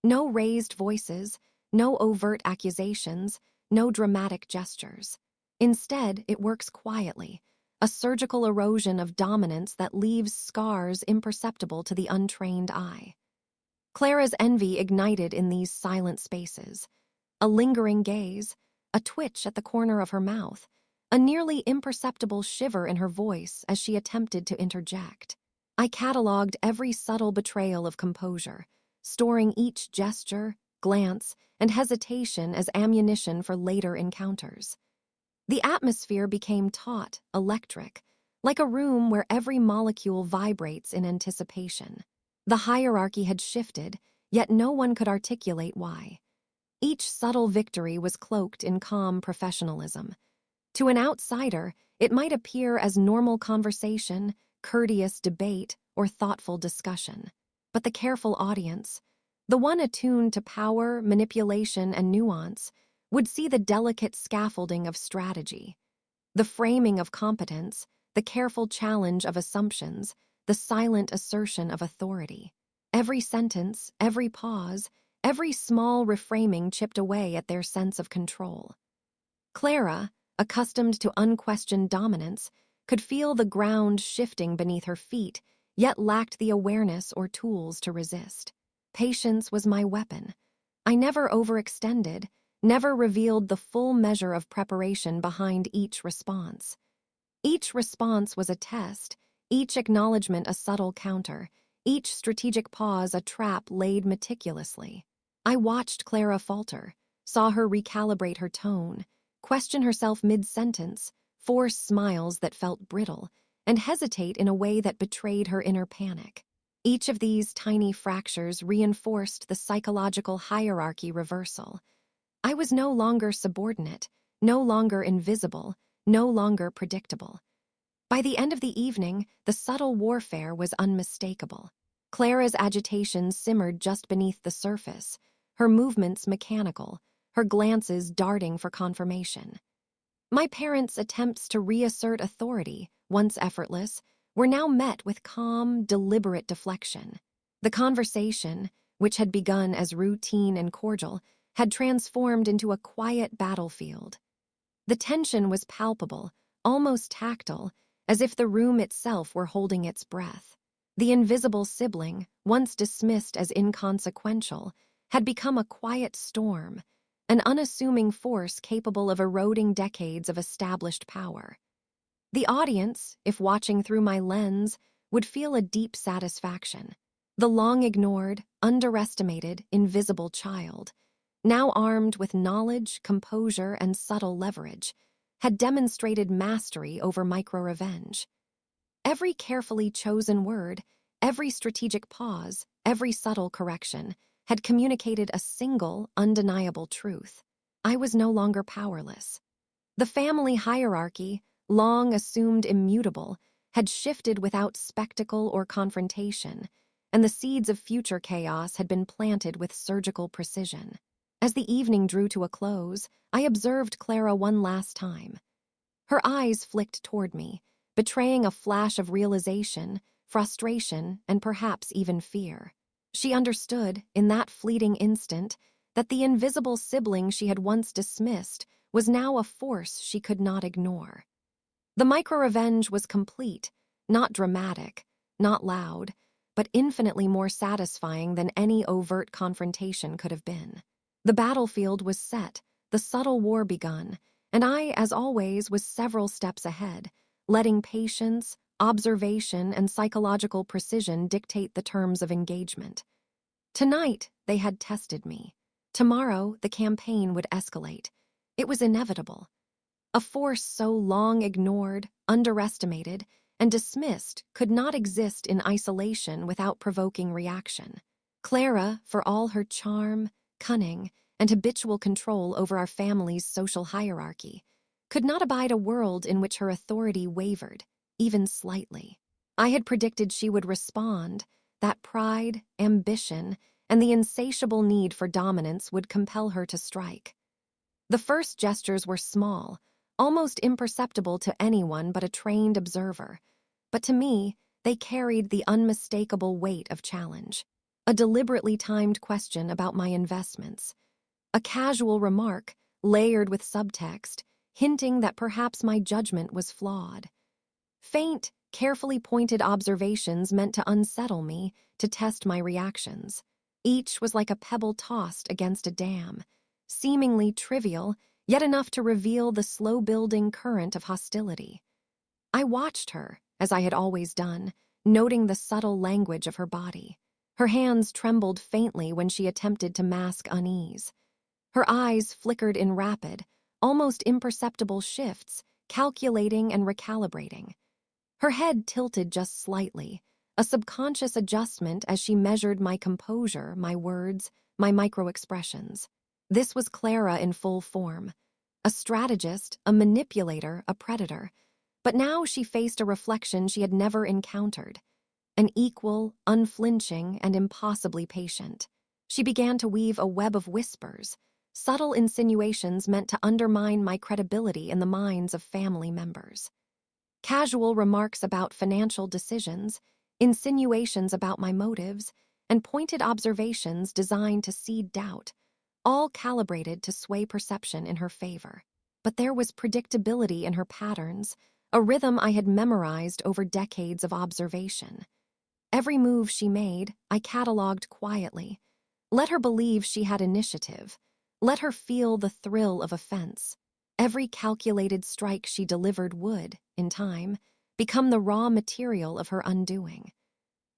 No raised voices, no overt accusations, no dramatic gestures. Instead, it works quietly, a surgical erosion of dominance that leaves scars imperceptible to the untrained eye. Clara's envy ignited in these silent spaces. A lingering gaze, a twitch at the corner of her mouth, a nearly imperceptible shiver in her voice as she attempted to interject. I catalogued every subtle betrayal of composure, storing each gesture, glance, and hesitation as ammunition for later encounters. The atmosphere became taut, electric, like a room where every molecule vibrates in anticipation. The hierarchy had shifted, yet no one could articulate why. Each subtle victory was cloaked in calm professionalism. To an outsider, it might appear as normal conversation, courteous debate, or thoughtful discussion. But the careful audience, the one attuned to power, manipulation, and nuance, would see the delicate scaffolding of strategy, the framing of competence, the careful challenge of assumptions, the silent assertion of authority. Every sentence, every pause, every small reframing chipped away at their sense of control. Clara, accustomed to unquestioned dominance, could feel the ground shifting beneath her feet, yet lacked the awareness or tools to resist. Patience was my weapon. I never overextended, never revealed the full measure of preparation behind each response. Each response was a test, each acknowledgement a subtle counter, each strategic pause a trap laid meticulously. I watched Clara falter, saw her recalibrate her tone, question herself mid-sentence, force smiles that felt brittle, and hesitate in a way that betrayed her inner panic. Each of these tiny fractures reinforced the psychological hierarchy reversal. I was no longer subordinate, no longer invisible, no longer predictable. By the end of the evening, the subtle warfare was unmistakable. Clara's agitation simmered just beneath the surface, her movements mechanical, her glances darting for confirmation. My parents' attempts to reassert authority, once effortless, were now met with calm, deliberate deflection. The conversation, which had begun as routine and cordial, had transformed into a quiet battlefield. The tension was palpable, almost tactile, as if the room itself were holding its breath. The invisible sibling, once dismissed as inconsequential, had become a quiet storm, an unassuming force capable of eroding decades of established power. The audience, if watching through my lens, would feel a deep satisfaction. The long-ignored, underestimated, invisible child, now armed with knowledge, composure, and subtle leverage, had demonstrated mastery over micro-revenge. Every carefully chosen word, every strategic pause, every subtle correction, had communicated a single, undeniable truth. I was no longer powerless. The family hierarchy, long assumed immutable, had shifted without spectacle or confrontation, and the seeds of future chaos had been planted with surgical precision. As the evening drew to a close, I observed Clara one last time. Her eyes flicked toward me, betraying a flash of realization, frustration, and perhaps even fear. She understood, in that fleeting instant, that the invisible sibling she had once dismissed was now a force she could not ignore. The micro-revenge was complete, not dramatic, not loud, but infinitely more satisfying than any overt confrontation could have been. The battlefield was set, the subtle war begun, and I, as always, was several steps ahead, letting patience, observation, and psychological precision dictate the terms of engagement. Tonight, they had tested me. Tomorrow, the campaign would escalate. It was inevitable. A force so long ignored, underestimated, and dismissed could not exist in isolation without provoking reaction. Clara, for all her charm, cunning, and habitual control over our family's social hierarchy, could not abide a world in which her authority wavered, even slightly. I had predicted she would respond, that pride, ambition, and the insatiable need for dominance would compel her to strike. The first gestures were small, almost imperceptible to anyone but a trained observer, but to me, they carried the unmistakable weight of challenge. A deliberately timed question about my investments, a casual remark layered with subtext, hinting that perhaps my judgment was flawed. Faint, carefully pointed observations meant to unsettle me, to test my reactions. Each was like a pebble tossed against a dam, seemingly trivial, yet enough to reveal the slow-building current of hostility. I watched her, as I had always done, noting the subtle language of her body. Her hands trembled faintly when she attempted to mask unease. Her eyes flickered in rapid, almost imperceptible shifts, calculating and recalibrating. Her head tilted just slightly, a subconscious adjustment as she measured my composure, my words, my micro-expressions. This was Clara in full form. A strategist, a manipulator, a predator. But now she faced a reflection she had never encountered. An equal, unflinching, and impossibly patient. She began to weave a web of whispers, subtle insinuations meant to undermine my credibility in the minds of family members. Casual remarks about financial decisions, insinuations about my motives, and pointed observations designed to seed doubt, all calibrated to sway perception in her favor. But there was predictability in her patterns, a rhythm I had memorized over decades of observation. Every move she made, I cataloged quietly. Let her believe she had initiative. Let her feel the thrill of offense. Every calculated strike she delivered would, in time, become the raw material of her undoing.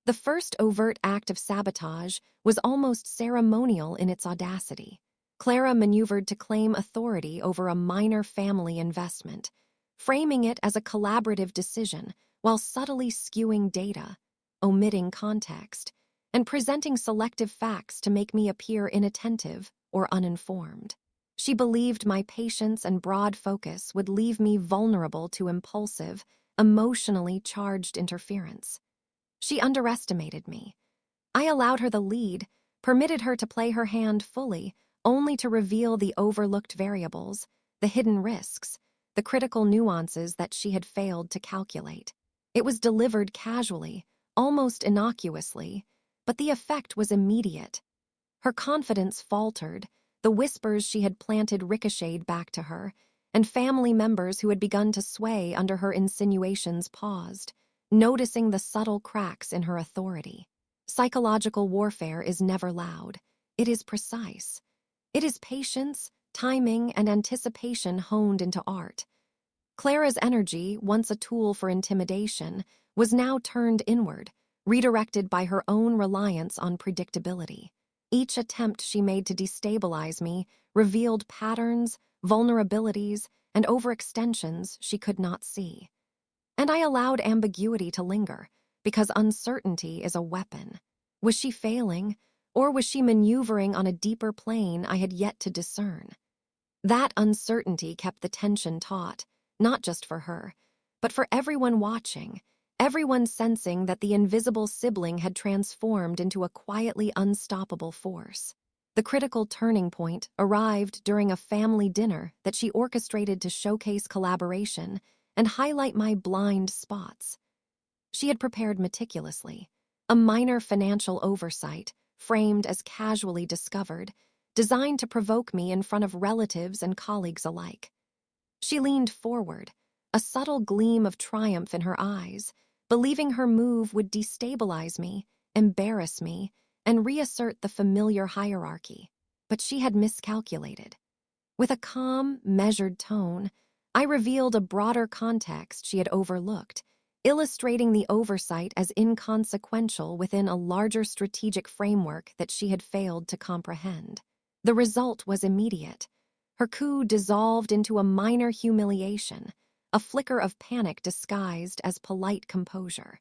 The first overt act of sabotage was almost ceremonial in its audacity. Clara maneuvered to claim authority over a minor family investment, framing it as a collaborative decision while subtly skewing data, omitting context, and presenting selective facts to make me appear inattentive or uninformed. She believed my patience and broad focus would leave me vulnerable to impulsive, emotionally charged interference. She underestimated me. I allowed her the lead, permitted her to play her hand fully, only to reveal the overlooked variables, the hidden risks, the critical nuances that she had failed to calculate. It was delivered casually, almost innocuously, but the effect was immediate. Her confidence faltered, the whispers she had planted ricocheted back to her, and family members who had begun to sway under her insinuations paused, noticing the subtle cracks in her authority. Psychological warfare is never loud. It is precise. It is patience, timing, and anticipation honed into art. Clara's energy, once a tool for intimidation, was now turned inward, redirected by her own reliance on predictability. Each attempt she made to destabilize me revealed patterns, vulnerabilities, and overextensions she could not see. And I allowed ambiguity to linger, because uncertainty is a weapon. Was she failing, or was she maneuvering on a deeper plane I had yet to discern? That uncertainty kept the tension taut, not just for her, but for everyone watching, everyone sensing that the invisible sibling had transformed into a quietly unstoppable force. The critical turning point arrived during a family dinner that she orchestrated to showcase collaboration and highlight my blind spots. She had prepared meticulously, a minor financial oversight, framed as casually discovered, designed to provoke me in front of relatives and colleagues alike. She leaned forward, a subtle gleam of triumph in her eyes, believing her move would destabilize me, embarrass me, and reassert the familiar hierarchy. But she had miscalculated. With a calm, measured tone, I revealed a broader context she had overlooked, illustrating the oversight as inconsequential within a larger strategic framework that she had failed to comprehend. The result was immediate. Her coup dissolved into a minor humiliation, a flicker of panic disguised as polite composure.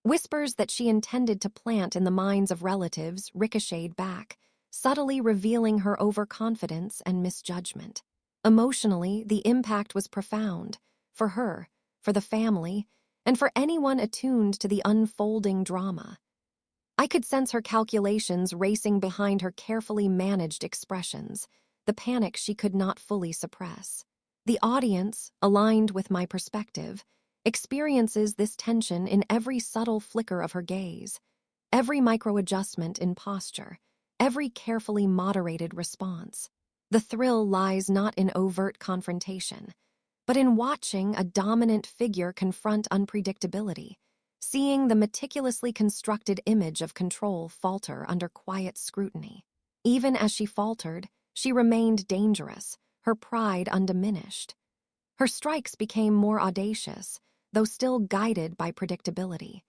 Whispers that she intended to plant in the minds of relatives ricocheted back, subtly revealing her overconfidence and misjudgment. Emotionally, the impact was profound, for her, for the family, and for anyone attuned to the unfolding drama. I could sense her calculations racing behind her carefully managed expressions, the panic she could not fully suppress. The audience, aligned with my perspective, experiences this tension in every subtle flicker of her gaze, every micro-adjustment in posture, every carefully moderated response. The thrill lies not in overt confrontation, but in watching a dominant figure confront unpredictability, seeing the meticulously constructed image of control falter under quiet scrutiny. Even as she faltered, she remained dangerous, her pride undiminished. Her strikes became more audacious, though still guided by predictability.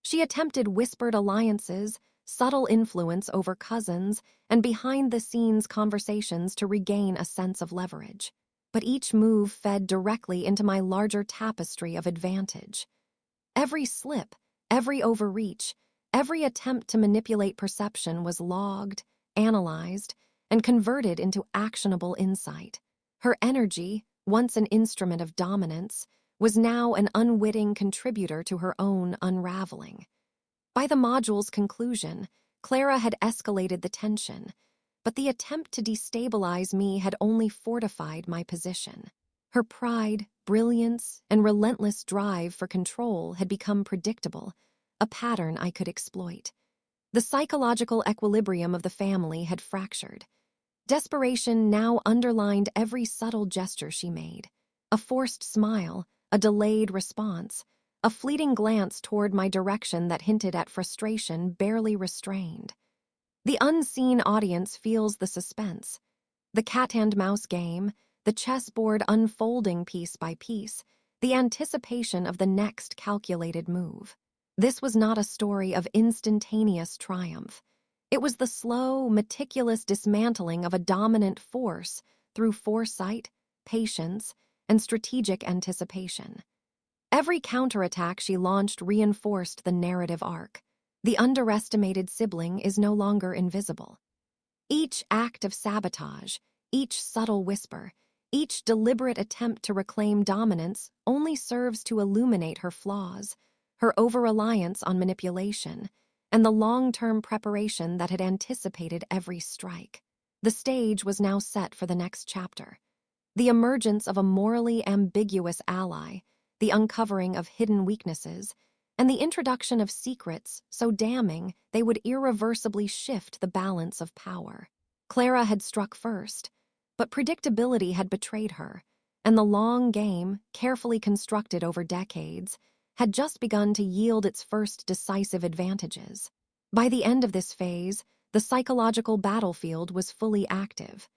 She attempted whispered alliances, subtle influence over cousins, and behind-the-scenes conversations to regain a sense of leverage. But each move fed directly into my larger tapestry of advantage. Every slip, every overreach, every attempt to manipulate perception was logged, analyzed, and converted into actionable insight. Her energy, once an instrument of dominance, was now an unwitting contributor to her own unraveling. By the module's conclusion, Clara had escalated the tension, but the attempt to destabilize me had only fortified my position. Her pride, brilliance, and relentless drive for control had become predictable, a pattern I could exploit. The psychological equilibrium of the family had fractured. Desperation now underlined every subtle gesture she made. A forced smile, a delayed response, a fleeting glance toward my direction that hinted at frustration barely restrained. The unseen audience feels the suspense. The cat-and-mouse game, the chessboard unfolding piece by piece, the anticipation of the next calculated move. This was not a story of instantaneous triumph. It was the slow, meticulous dismantling of a dominant force through foresight, patience, and strategic anticipation. Every counterattack she launched reinforced the narrative arc. The underestimated sibling is no longer invisible. Each act of sabotage, each subtle whisper, each deliberate attempt to reclaim dominance only serves to illuminate her flaws, her over-reliance on manipulation, and the long-term preparation that had anticipated every strike. The stage was now set for the next chapter. The emergence of a morally ambiguous ally, the uncovering of hidden weaknesses, and the introduction of secrets so damning they would irreversibly shift the balance of power. Clara had struck first, but predictability had betrayed her, and the long game, carefully constructed over decades, had just begun to yield its first decisive advantages. By the end of this phase, the psychological battlefield was fully active.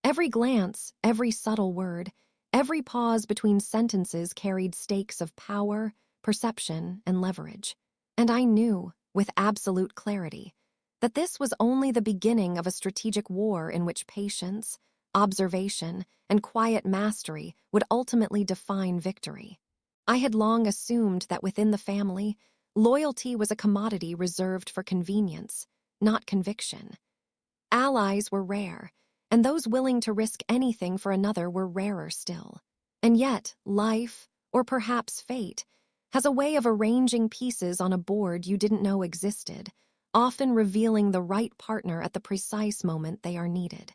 Every glance, every subtle word, every pause between sentences carried stakes of power, perception, and leverage. And I knew, with absolute clarity, that this was only the beginning of a strategic war in which patience, observation, and quiet mastery would ultimately define victory. I had long assumed that within the family, loyalty was a commodity reserved for convenience, not conviction. Allies were rare, and those willing to risk anything for another were rarer still. And yet, life, or perhaps fate, has a way of arranging pieces on a board you didn't know existed, often revealing the right partner at the precise moment they are needed.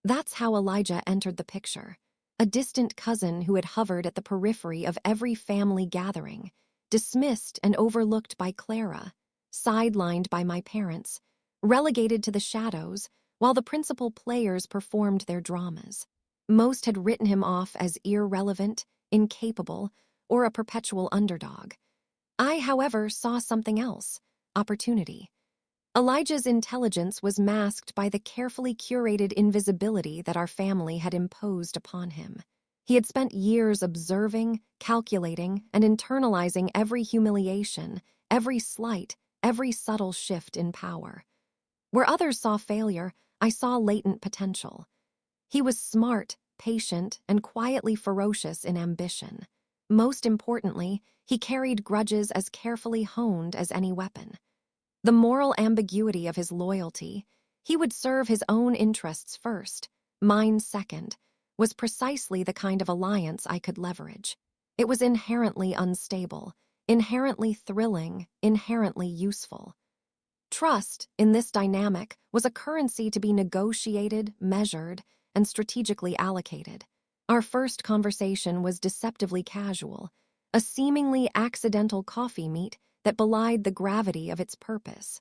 That's how Elijah entered the picture, a distant cousin who had hovered at the periphery of every family gathering, dismissed and overlooked by Clara, sidelined by my parents, relegated to the shadows, while the principal players performed their dramas. Most had written him off as irrelevant, incapable, or a perpetual underdog. I, however, saw something else: opportunity. Elijah's intelligence was masked by the carefully curated invisibility that our family had imposed upon him. He had spent years observing, calculating, and internalizing every humiliation, every slight, every subtle shift in power. Where others saw failure, I saw latent potential. He was smart, patient, and quietly ferocious in ambition. Most importantly, he carried grudges as carefully honed as any weapon. The moral ambiguity of his loyalty, he would serve his own interests first, mine second, was precisely the kind of alliance I could leverage. It was inherently unstable, inherently thrilling, inherently useful. Trust, in this dynamic, was a currency to be negotiated, measured, and strategically allocated. Our first conversation was deceptively casual, a seemingly accidental coffee meet that belied the gravity of its purpose.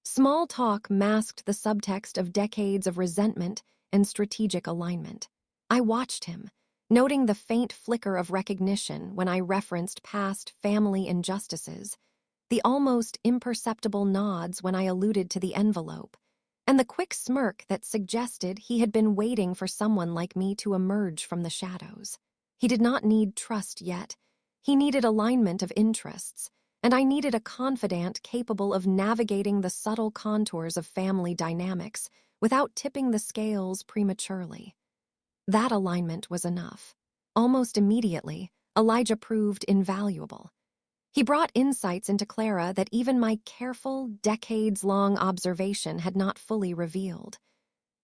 Small talk masked the subtext of decades of resentment and strategic alignment. I watched him, noting the faint flicker of recognition when I referenced past family injustices, the almost imperceptible nods when I alluded to the envelope, and the quick smirk that suggested he had been waiting for someone like me to emerge from the shadows. He did not need trust yet. He needed alignment of interests, and I needed a confidant capable of navigating the subtle contours of family dynamics without tipping the scales prematurely. That alignment was enough. Almost immediately, Elijah proved invaluable. He brought insights into Clara that even my careful, decades-long observation had not fully revealed.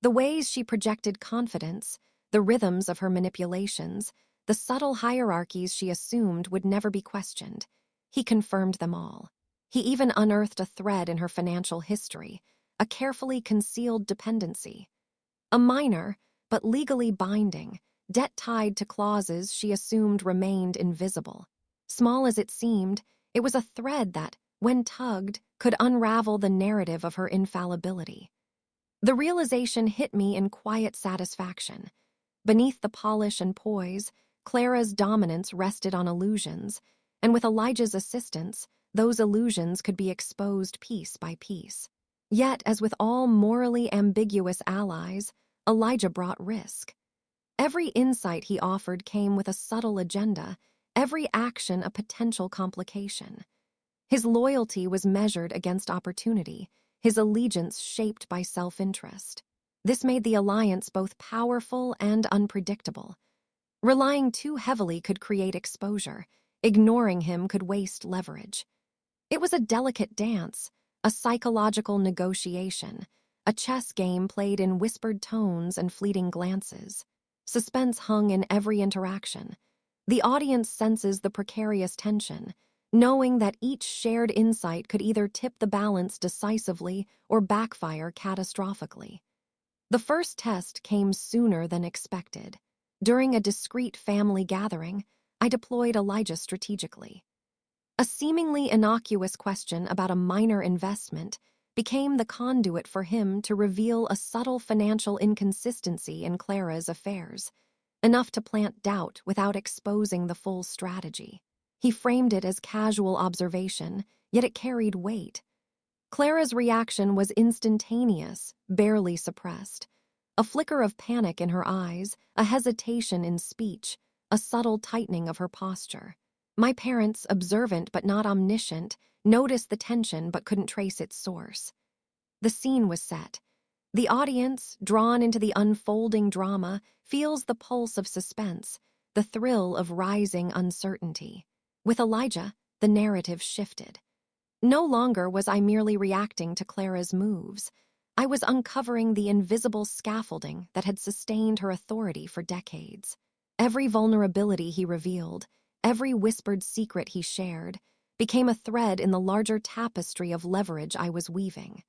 The ways she projected confidence, the rhythms of her manipulations, the subtle hierarchies she assumed would never be questioned. He confirmed them all. He even unearthed a thread in her financial history, a carefully concealed dependency. A minor, but legally binding, debt tied to clauses she assumed remained invisible. Small as it seemed, it was a thread that, when tugged, could unravel the narrative of her infallibility. The realization hit me in quiet satisfaction. Beneath the polish and poise, Clara's dominance rested on illusions, and with Elijah's assistance, those illusions could be exposed piece by piece. Yet, as with all morally ambiguous allies, Elijah brought risk. Every insight he offered came with a subtle agenda, every action a potential complication. His loyalty was measured against opportunity, his allegiance shaped by self-interest. This made the alliance both powerful and unpredictable. Relying too heavily could create exposure, ignoring him could waste leverage. It was a delicate dance, a psychological negotiation, a chess game played in whispered tones and fleeting glances. Suspense hung in every interaction. The audience senses the precarious tension, knowing that each shared insight could either tip the balance decisively or backfire catastrophically. The first test came sooner than expected. During a discreet family gathering, I deployed Elijah strategically. A seemingly innocuous question about a minor investment became the conduit for him to reveal a subtle financial inconsistency in Clara's affairs, enough to plant doubt without exposing the full strategy. He framed it as casual observation, yet it carried weight. Clara's reaction was instantaneous, barely suppressed. A flicker of panic in her eyes, a hesitation in speech, a subtle tightening of her posture. My parents, observant but not omniscient, noticed the tension but couldn't trace its source. The scene was set. The audience, drawn into the unfolding drama, feels the pulse of suspense, the thrill of rising uncertainty. With Elijah, the narrative shifted. No longer was I merely reacting to Clara's moves. I was uncovering the invisible scaffolding that had sustained her authority for decades. Every vulnerability he revealed, every whispered secret he shared, became a thread in the larger tapestry of leverage I was weaving.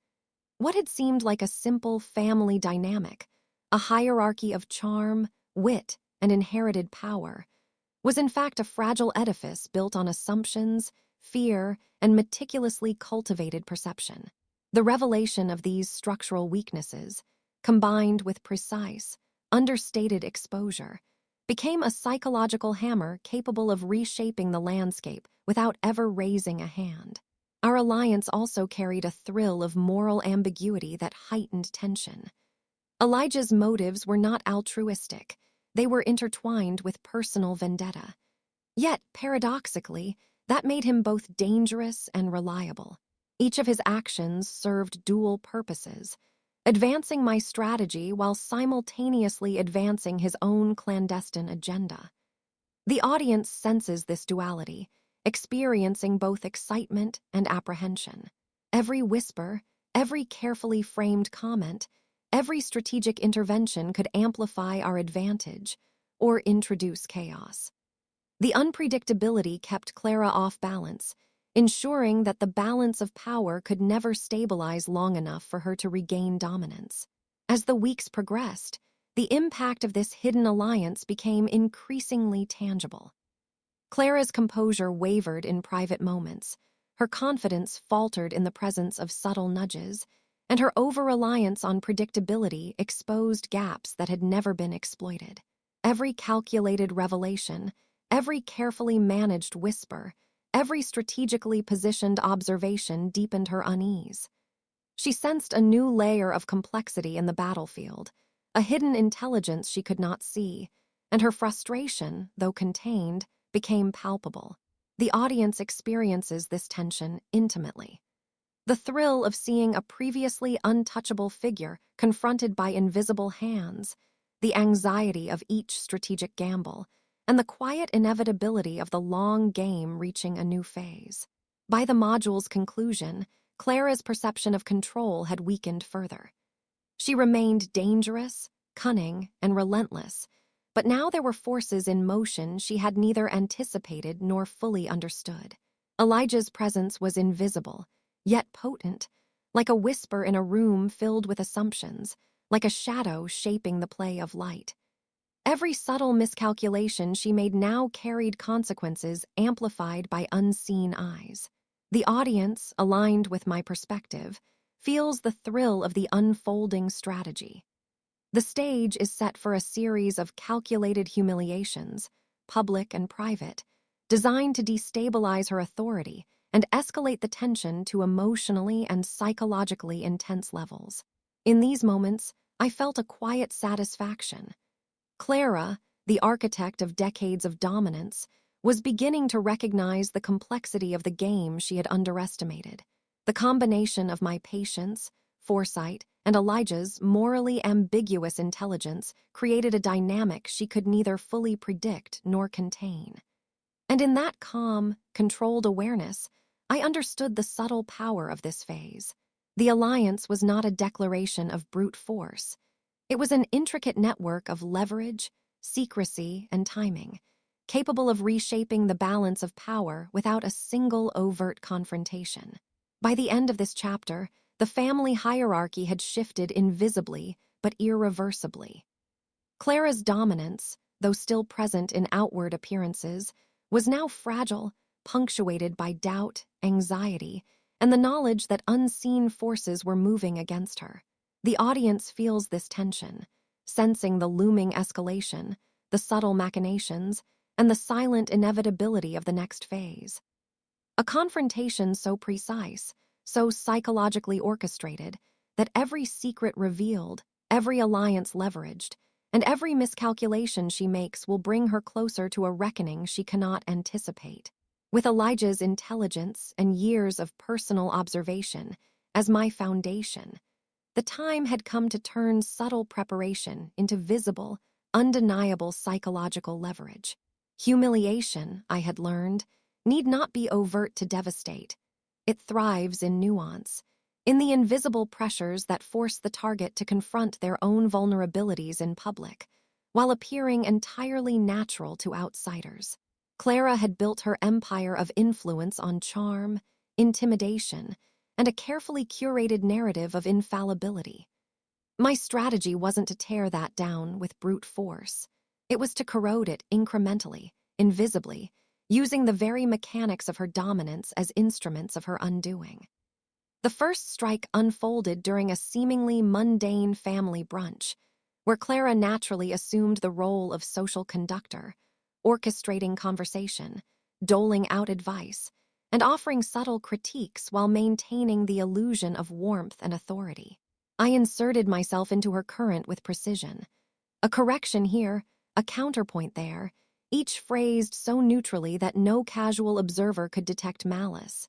What had seemed like a simple family dynamic, a hierarchy of charm, wit, and inherited power, was in fact a fragile edifice built on assumptions, fear, and meticulously cultivated perception. The revelation of these structural weaknesses, combined with precise, understated exposure, became a psychological hammer capable of reshaping the landscape without ever raising a hand. Our alliance also carried a thrill of moral ambiguity that heightened tension. Elijah's motives were not altruistic. They were intertwined with personal vendetta. Yet, paradoxically, that made him both dangerous and reliable. Each of his actions served dual purposes, advancing my strategy while simultaneously advancing his own clandestine agenda. The audience senses this duality, experiencing both excitement and apprehension. Every whisper, every carefully framed comment, every strategic intervention could amplify our advantage or introduce chaos. The unpredictability kept Clara off balance, ensuring that the balance of power could never stabilize long enough for her to regain dominance. As the weeks progressed, the impact of this hidden alliance became increasingly tangible. Clara's composure wavered in private moments, her confidence faltered in the presence of subtle nudges, and her over-reliance on predictability exposed gaps that had never been exploited. Every calculated revelation, every carefully managed whisper, every strategically positioned observation deepened her unease. She sensed a new layer of complexity in the battlefield, a hidden intelligence she could not see, and her frustration, though contained, became palpable. The audience experiences this tension intimately. The thrill of seeing a previously untouchable figure confronted by invisible hands, the anxiety of each strategic gamble, and the quiet inevitability of the long game reaching a new phase. By the module's conclusion, Clara's perception of control had weakened further. She remained dangerous, cunning, and relentless, but now there were forces in motion she had neither anticipated nor fully understood. Elijah's presence was invisible, yet potent, like a whisper in a room filled with assumptions, like a shadow shaping the play of light. Every subtle miscalculation she made now carried consequences amplified by unseen eyes. The audience, aligned with my perspective, feels the thrill of the unfolding strategy. The stage is set for a series of calculated humiliations, public and private, designed to destabilize her authority and escalate the tension to emotionally and psychologically intense levels. In these moments, I felt a quiet satisfaction. Clara, the architect of decades of dominance, was beginning to recognize the complexity of the game she had underestimated. The combination of my patience, foresight, and Elijah's morally ambiguous intelligence created a dynamic she could neither fully predict nor contain. And in that calm, controlled awareness, I understood the subtle power of this phase. The alliance was not a declaration of brute force. It was an intricate network of leverage, secrecy, and timing, capable of reshaping the balance of power without a single overt confrontation. By the end of this chapter, the family hierarchy had shifted invisibly but irreversibly. Clara's dominance, though still present in outward appearances, was now fragile, punctuated by doubt, anxiety, and the knowledge that unseen forces were moving against her. The audience feels this tension, sensing the looming escalation, the subtle machinations, and the silent inevitability of the next phase. A confrontation so precise, so psychologically orchestrated, that every secret revealed, every alliance leveraged, and every miscalculation she makes will bring her closer to a reckoning she cannot anticipate. With Elijah's intelligence and years of personal observation as my foundation, the time had come to turn subtle preparation into visible, undeniable psychological leverage. Humiliation, I had learned, need not be overt to devastate. It thrives in nuance, in the invisible pressures that force the target to confront their own vulnerabilities in public, while appearing entirely natural to outsiders. Clara had built her empire of influence on charm, intimidation, and a carefully curated narrative of infallibility. My strategy wasn't to tear that down with brute force. It was to corrode it incrementally, invisibly, using the very mechanics of her dominance as instruments of her undoing. The first strike unfolded during a seemingly mundane family brunch, where Clara naturally assumed the role of social conductor, orchestrating conversation, doling out advice, and offering subtle critiques while maintaining the illusion of warmth and authority. I inserted myself into her current with precision. A correction here, a counterpoint there, each phrased so neutrally that no casual observer could detect malice.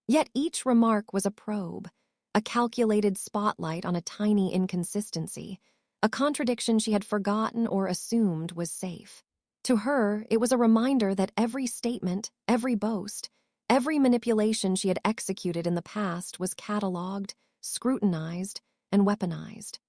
Yet each remark was a probe, a calculated spotlight on a tiny inconsistency, a contradiction she had forgotten or assumed was safe. To her, it was a reminder that every statement, every boast, every manipulation she had executed in the past was catalogued, scrutinized, and weaponized.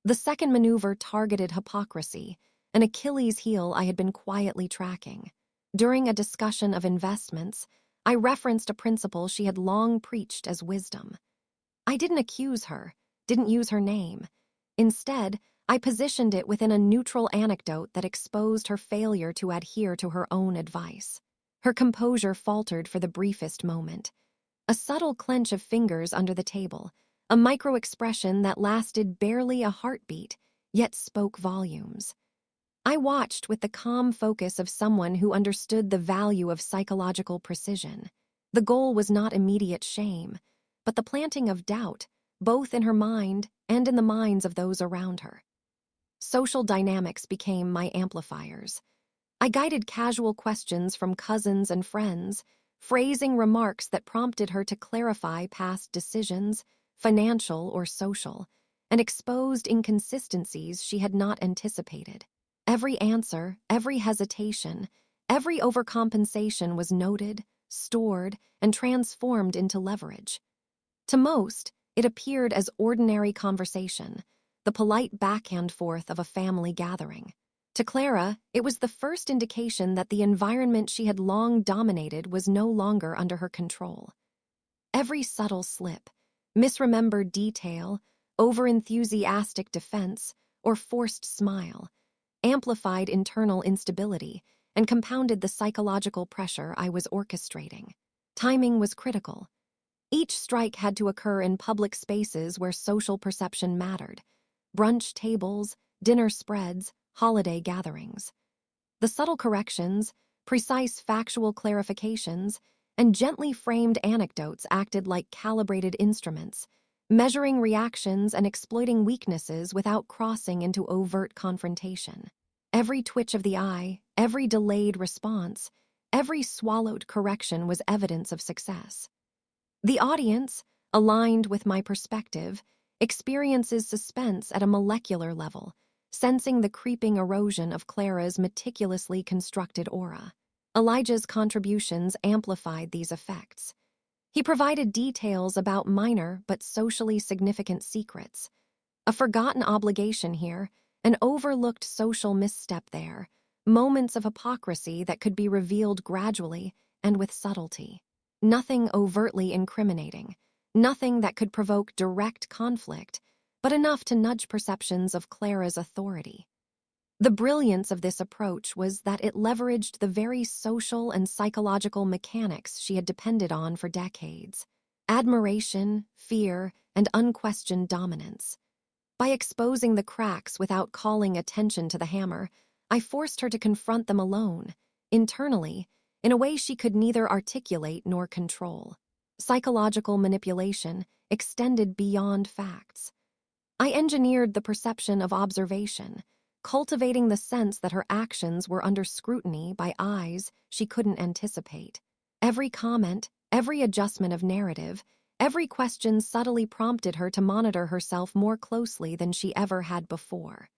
The second maneuver targeted hypocrisy, an Achilles heel I had been quietly tracking. During a discussion of investments, I referenced a principle she had long preached as wisdom. I didn't accuse her, didn't use her name. Instead, I positioned it within a neutral anecdote that exposed her failure to adhere to her own advice. Her composure faltered for the briefest moment. A subtle clench of fingers under the table, a micro-expression that lasted barely a heartbeat, yet spoke volumes. I watched with the calm focus of someone who understood the value of psychological precision. The goal was not immediate shame, but the planting of doubt, both in her mind and in the minds of those around her. Social dynamics became my amplifiers. I guided casual questions from cousins and friends, phrasing remarks that prompted her to clarify past decisions, financial or social, and exposed inconsistencies she had not anticipated. Every answer, every hesitation, every overcompensation was noted, stored, and transformed into leverage. To most, it appeared as ordinary conversation, the polite back-and-forth of a family gathering. To Clara, it was the first indication that the environment she had long dominated was no longer under her control. Every subtle slip, misremembered detail, over-enthusiastic defense, or forced smile, amplified internal instability and compounded the psychological pressure I was orchestrating. Timing was critical. Each strike had to occur in public spaces where social perception mattered: brunch tables, dinner spreads, holiday gatherings. The subtle corrections, precise factual clarifications, and gently framed anecdotes acted like calibrated instruments, measuring reactions and exploiting weaknesses without crossing into overt confrontation. Every twitch of the eye, every delayed response, every swallowed correction was evidence of success. The audience, aligned with my perspective, experiences suspense at a molecular level, sensing the creeping erosion of Clara's meticulously constructed aura. Elijah's contributions amplified these effects. He provided details about minor but socially significant secrets. A forgotten obligation here, an overlooked social misstep there, moments of hypocrisy that could be revealed gradually and with subtlety. Nothing overtly incriminating, nothing that could provoke direct conflict, but enough to nudge perceptions of Clara's authority. The brilliance of this approach was that it leveraged the very social and psychological mechanics she had depended on for decades: admiration, fear, and unquestioned dominance. By exposing the cracks without calling attention to the hammer, I forced her to confront them alone, internally, in a way she could neither articulate nor control. Psychological manipulation extended beyond facts. I engineered the perception of observation, cultivating the sense that her actions were under scrutiny by eyes she couldn't anticipate. Every comment, every adjustment of narrative, every question subtly prompted her to monitor herself more closely than she ever had before.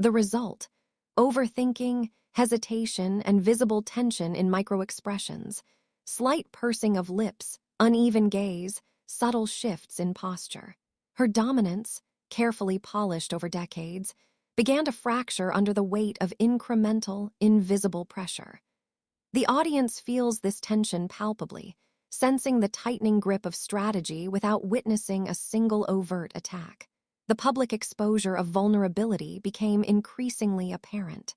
The result: overthinking, hesitation, and visible tension in microexpressions, slight pursing of lips, uneven gaze, subtle shifts in posture. Her dominance, carefully polished over decades, began to fracture under the weight of incremental, invisible pressure. The audience feels this tension palpably, sensing the tightening grip of strategy without witnessing a single overt attack. The public exposure of vulnerability became increasingly apparent.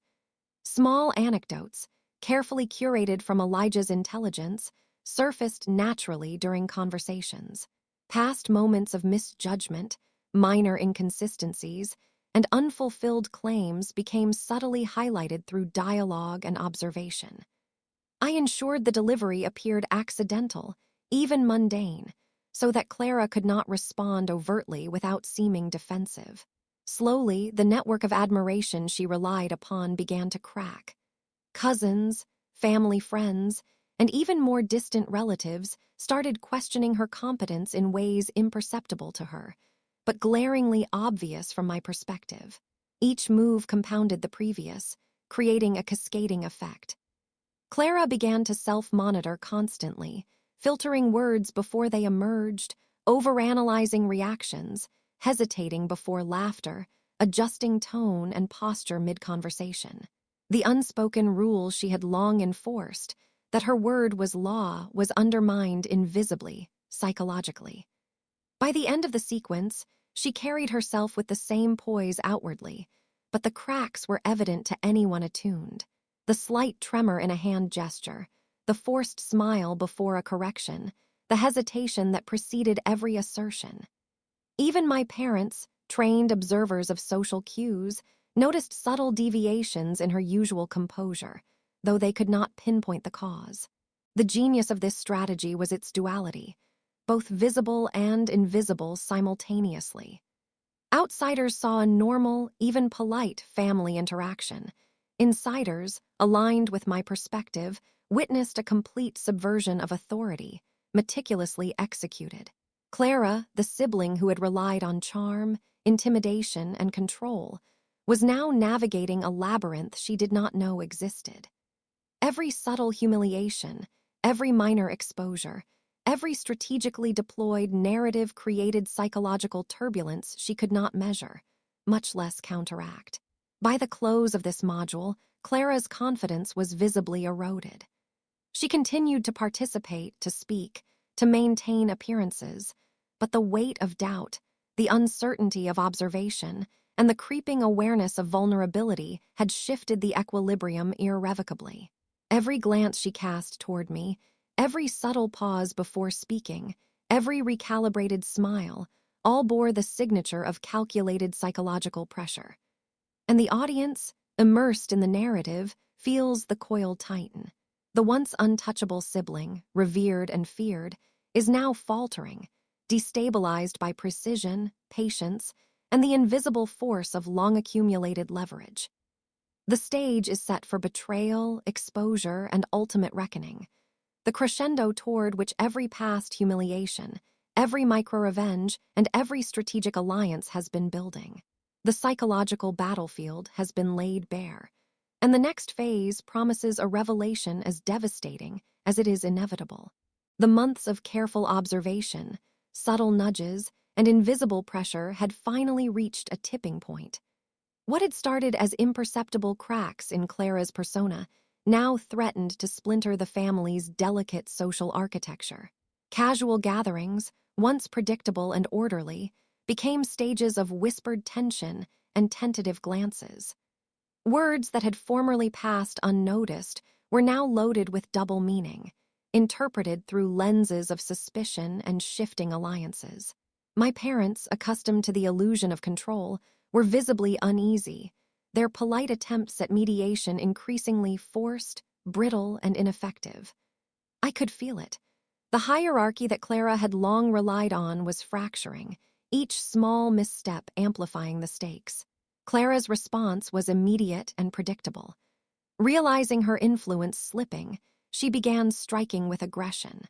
Small anecdotes, carefully curated from Elijah's intelligence, surfaced naturally during conversations. Past moments of misjudgment, minor inconsistencies, and unfulfilled claims became subtly highlighted through dialogue and observation. I ensured the delivery appeared accidental, even mundane, so that Clara could not respond overtly without seeming defensive. Slowly, the network of admiration she relied upon began to crack. Cousins, family friends, and even more distant relatives started questioning her competence in ways imperceptible to her, but glaringly obvious from my perspective. Each move compounded the previous, creating a cascading effect. Clara began to self-monitor constantly, filtering words before they emerged, overanalyzing reactions, hesitating before laughter, adjusting tone and posture mid-conversation. The unspoken rule she had long enforced, that her word was law, was undermined invisibly, psychologically. By the end of the sequence, she carried herself with the same poise outwardly, but the cracks were evident to anyone attuned. The slight tremor in a hand gesture, the forced smile before a correction, the hesitation that preceded every assertion. Even my parents, trained observers of social cues, noticed subtle deviations in her usual composure, though they could not pinpoint the cause. The genius of this strategy was its duality, both visible and invisible simultaneously. Outsiders saw a normal, even polite family interaction. Insiders, aligned with my perspective, witnessed a complete subversion of authority, meticulously executed. Clara, the sibling who had relied on charm, intimidation, and control, was now navigating a labyrinth she did not know existed. Every subtle humiliation, every minor exposure, every strategically deployed narrative created psychological turbulence she could not measure, much less counteract. By the close of this module, Clara's confidence was visibly eroded. She continued to participate, to speak, to maintain appearances, but the weight of doubt, the uncertainty of observation, and the creeping awareness of vulnerability had shifted the equilibrium irrevocably. Every glance she cast toward me, every subtle pause before speaking, every recalibrated smile, all bore the signature of calculated psychological pressure. And the audience, immersed in the narrative, feels the coil tighten. The once untouchable sibling, revered and feared, is now faltering, destabilized by precision, patience, and the invisible force of long-accumulated leverage. The stage is set for betrayal, exposure, and ultimate reckoning, the crescendo toward which every past humiliation, every micro-revenge, and every strategic alliance has been building. The psychological battlefield has been laid bare, and the next phase promises a revelation as devastating as it is inevitable. The months of careful observation, subtle nudges, and invisible pressure had finally reached a tipping point. What had started as imperceptible cracks in Clara's persona now threatened to splinter the family's delicate social architecture. Casual gatherings, once predictable and orderly, became stages of whispered tension and tentative glances. Words that had formerly passed unnoticed were now loaded with double meaning, interpreted through lenses of suspicion and shifting alliances. My parents, accustomed to the illusion of control, were visibly uneasy, their polite attempts at mediation increasingly forced, brittle, and ineffective. I could feel it. The hierarchy that Clara had long relied on was fracturing, each small misstep amplifying the stakes. Clara's response was immediate and predictable. Realizing her influence slipping, she began striking with aggression.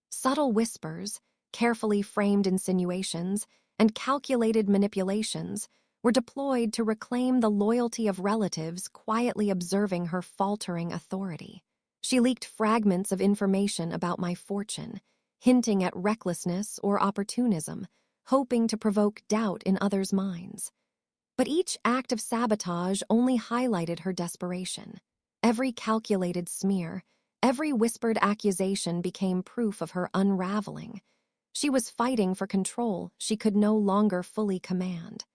Subtle whispers, carefully framed insinuations, and calculated manipulations were deployed to reclaim the loyalty of relatives quietly observing her faltering authority. She leaked fragments of information about my fortune, hinting at recklessness or opportunism, hoping to provoke doubt in others' minds. But each act of sabotage only highlighted her desperation. Every calculated smear, every whispered accusation became proof of her unraveling. She was fighting for control she could no longer fully command.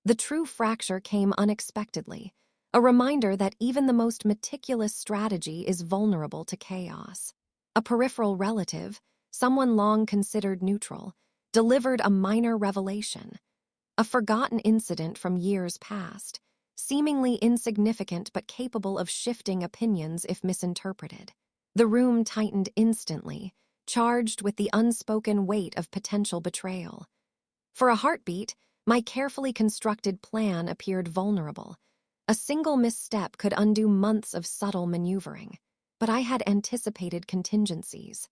The true fracture came unexpectedly, a reminder that even the most meticulous strategy is vulnerable to chaos. A peripheral relative, someone long considered neutral, delivered a minor revelation. A forgotten incident from years past, seemingly insignificant but capable of shifting opinions if misinterpreted. The room tightened instantly, charged with the unspoken weight of potential betrayal. For a heartbeat, my carefully constructed plan appeared vulnerable. A single misstep could undo months of subtle maneuvering, but I had anticipated contingencies.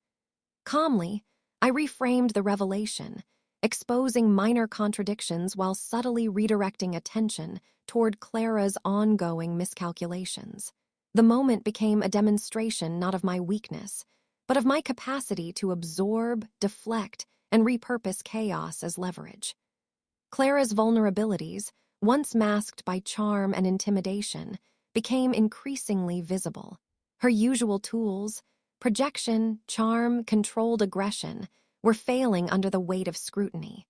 Calmly, I reframed the revelation, exposing minor contradictions while subtly redirecting attention toward Clara's ongoing miscalculations. The moment became a demonstration not of my weakness, but of my capacity to absorb, deflect, and repurpose chaos as leverage. Clara's vulnerabilities, once masked by charm and intimidation, became increasingly visible. Her usual tools, projection, charm, controlled aggression, were failing under the weight of scrutiny.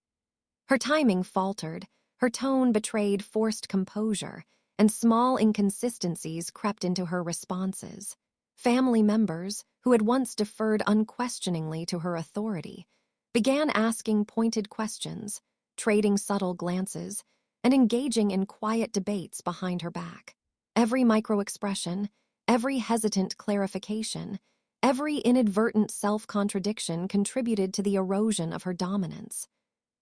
Her timing faltered, her tone betrayed forced composure, and small inconsistencies crept into her responses. Family members, who had once deferred unquestioningly to her authority, began asking pointed questions, trading subtle glances, and engaging in quiet debates behind her back. Every microexpression, every hesitant clarification, every inadvertent self-contradiction contributed to the erosion of her dominance.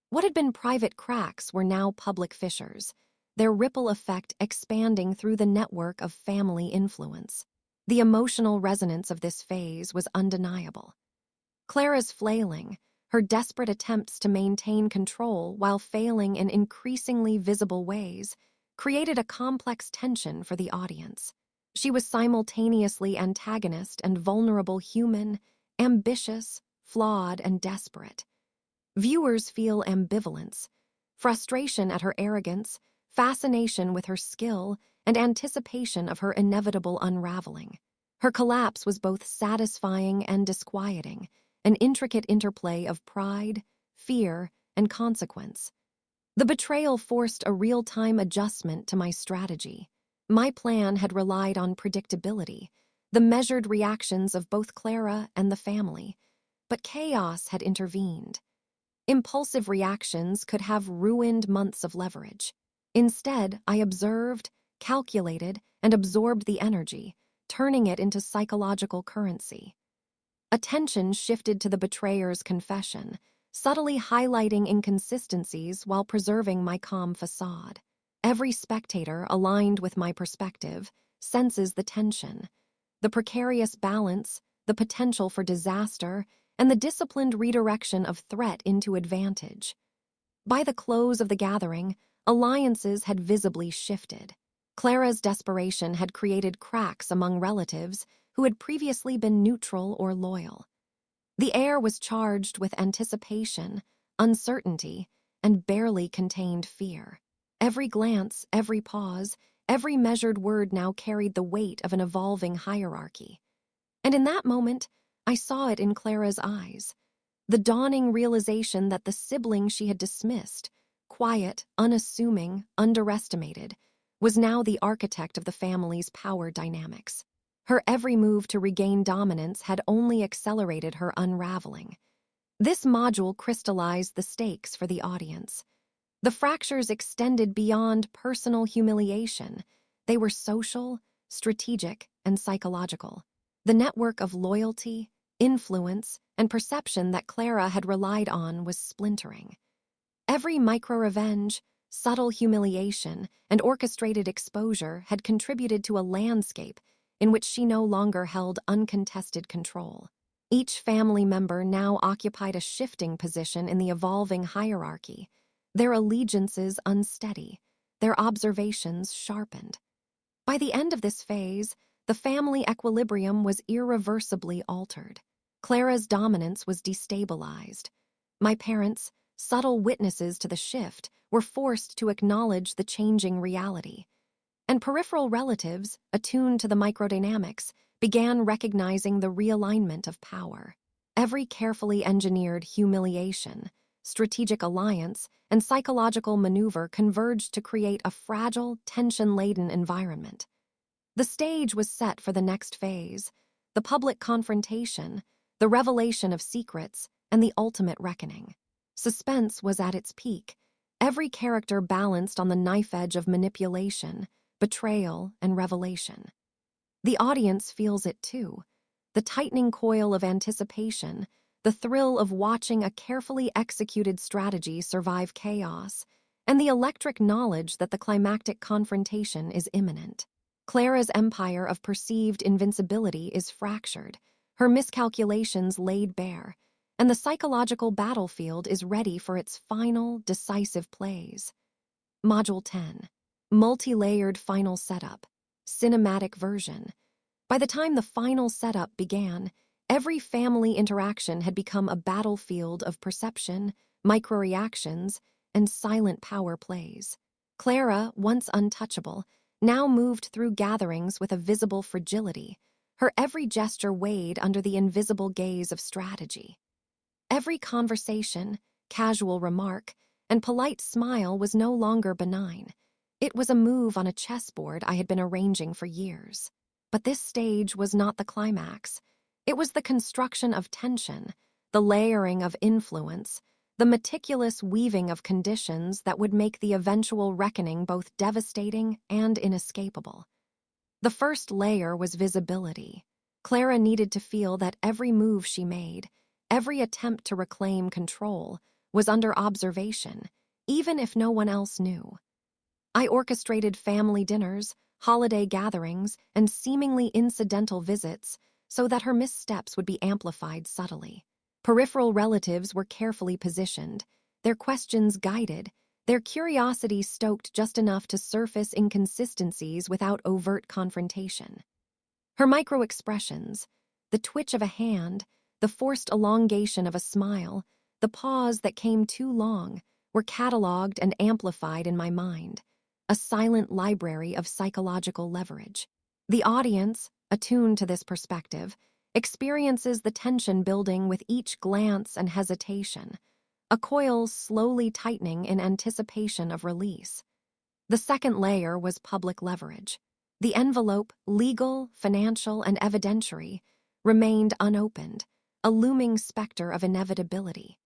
What had been private cracks were now public fissures, their ripple effect expanding through the network of family influence. The emotional resonance of this phase was undeniable. Clara's flailing, her desperate attempts to maintain control while failing in increasingly visible ways, created a complex tension for the audience. She was simultaneously antagonist and vulnerable human, ambitious, flawed, and desperate. Viewers feel ambivalence, frustration at her arrogance, fascination with her skill, and anticipation of her inevitable unraveling. Her collapse was both satisfying and disquieting, an intricate interplay of pride, fear, and consequence. The betrayal forced a real-time adjustment to my strategy. My plan had relied on predictability, the measured reactions of both Clara and the family, but chaos had intervened. Impulsive reactions could have ruined months of leverage. Instead, I observed, calculated, and absorbed the energy, turning it into psychological currency. Attention shifted to the betrayer's confession, subtly highlighting inconsistencies while preserving my calm facade. Every spectator aligned with my perspective senses the tension, the precarious balance, the potential for disaster, and the disciplined redirection of threat into advantage. By the close of the gathering, alliances had visibly shifted. Clara's desperation had created cracks among relatives who had previously been neutral or loyal. The air was charged with anticipation, uncertainty, and barely contained fear. Every glance, every pause, every measured word now carried the weight of an evolving hierarchy. And in that moment, I saw it in Clara's eyes. The dawning realization that the sibling she had dismissed, quiet, unassuming, underestimated, was now the architect of the family's power dynamics. Her every move to regain dominance had only accelerated her unraveling. This module crystallized the stakes for the audience. The fractures extended beyond personal humiliation. They were social, strategic, and psychological. The network of loyalty, influence, and perception that Clara had relied on was splintering. Every micro-revenge, subtle humiliation, and orchestrated exposure had contributed to a landscape in which she no longer held uncontested control. Each family member now occupied a shifting position in the evolving hierarchy, their allegiances unsteady, their observations sharpened. By the end of this phase, the family equilibrium was irreversibly altered. Clara's dominance was destabilized. My parents, subtle witnesses to the shift, were forced to acknowledge the changing reality. And peripheral relatives, attuned to the microdynamics, began recognizing the realignment of power. Every carefully engineered humiliation, strategic alliance, and psychological maneuver converged to create a fragile, tension-laden environment. The stage was set for the next phase, the public confrontation, the revelation of secrets, and the ultimate reckoning. Suspense was at its peak, every character balanced on the knife edge of manipulation, betrayal, and revelation. The audience feels it too. the tightening coil of anticipation, the thrill of watching a carefully executed strategy survive chaos, and the electric knowledge that the climactic confrontation is imminent. Clara's empire of perceived invincibility is fractured, her miscalculations laid bare, and the psychological battlefield is ready for its final, decisive plays. Module 10. Multi-layered final setup. Cinematic version. By the time the final setup began, every family interaction had become a battlefield of perception, micro-reactions, and silent power plays. Clara, once untouchable, now moved through gatherings with a visible fragility. Her every gesture weighed under the invisible gaze of strategy. Every conversation, casual remark, and polite smile was no longer benign. It was a move on a chessboard I had been arranging for years. But this stage was not the climax. It was the construction of tension, the layering of influence, the meticulous weaving of conditions that would make the eventual reckoning both devastating and inescapable. The first layer was visibility. Clara needed to feel that every move she made, every attempt to reclaim control, was under observation, even if no one else knew. I orchestrated family dinners, holiday gatherings, and seemingly incidental visits so that her missteps would be amplified subtly. Peripheral relatives were carefully positioned, their questions guided, their curiosity stoked just enough to surface inconsistencies without overt confrontation. Her micro-expressions, the twitch of a hand, the forced elongation of a smile, the pause that came too long, were catalogued and amplified in my mind, a silent library of psychological leverage. The audience, attuned to this perspective, experiences the tension building with each glance and hesitation, a coil slowly tightening in anticipation of release. The second layer was public leverage. The envelope, legal, financial, and evidentiary, remained unopened, a looming specter of inevitability.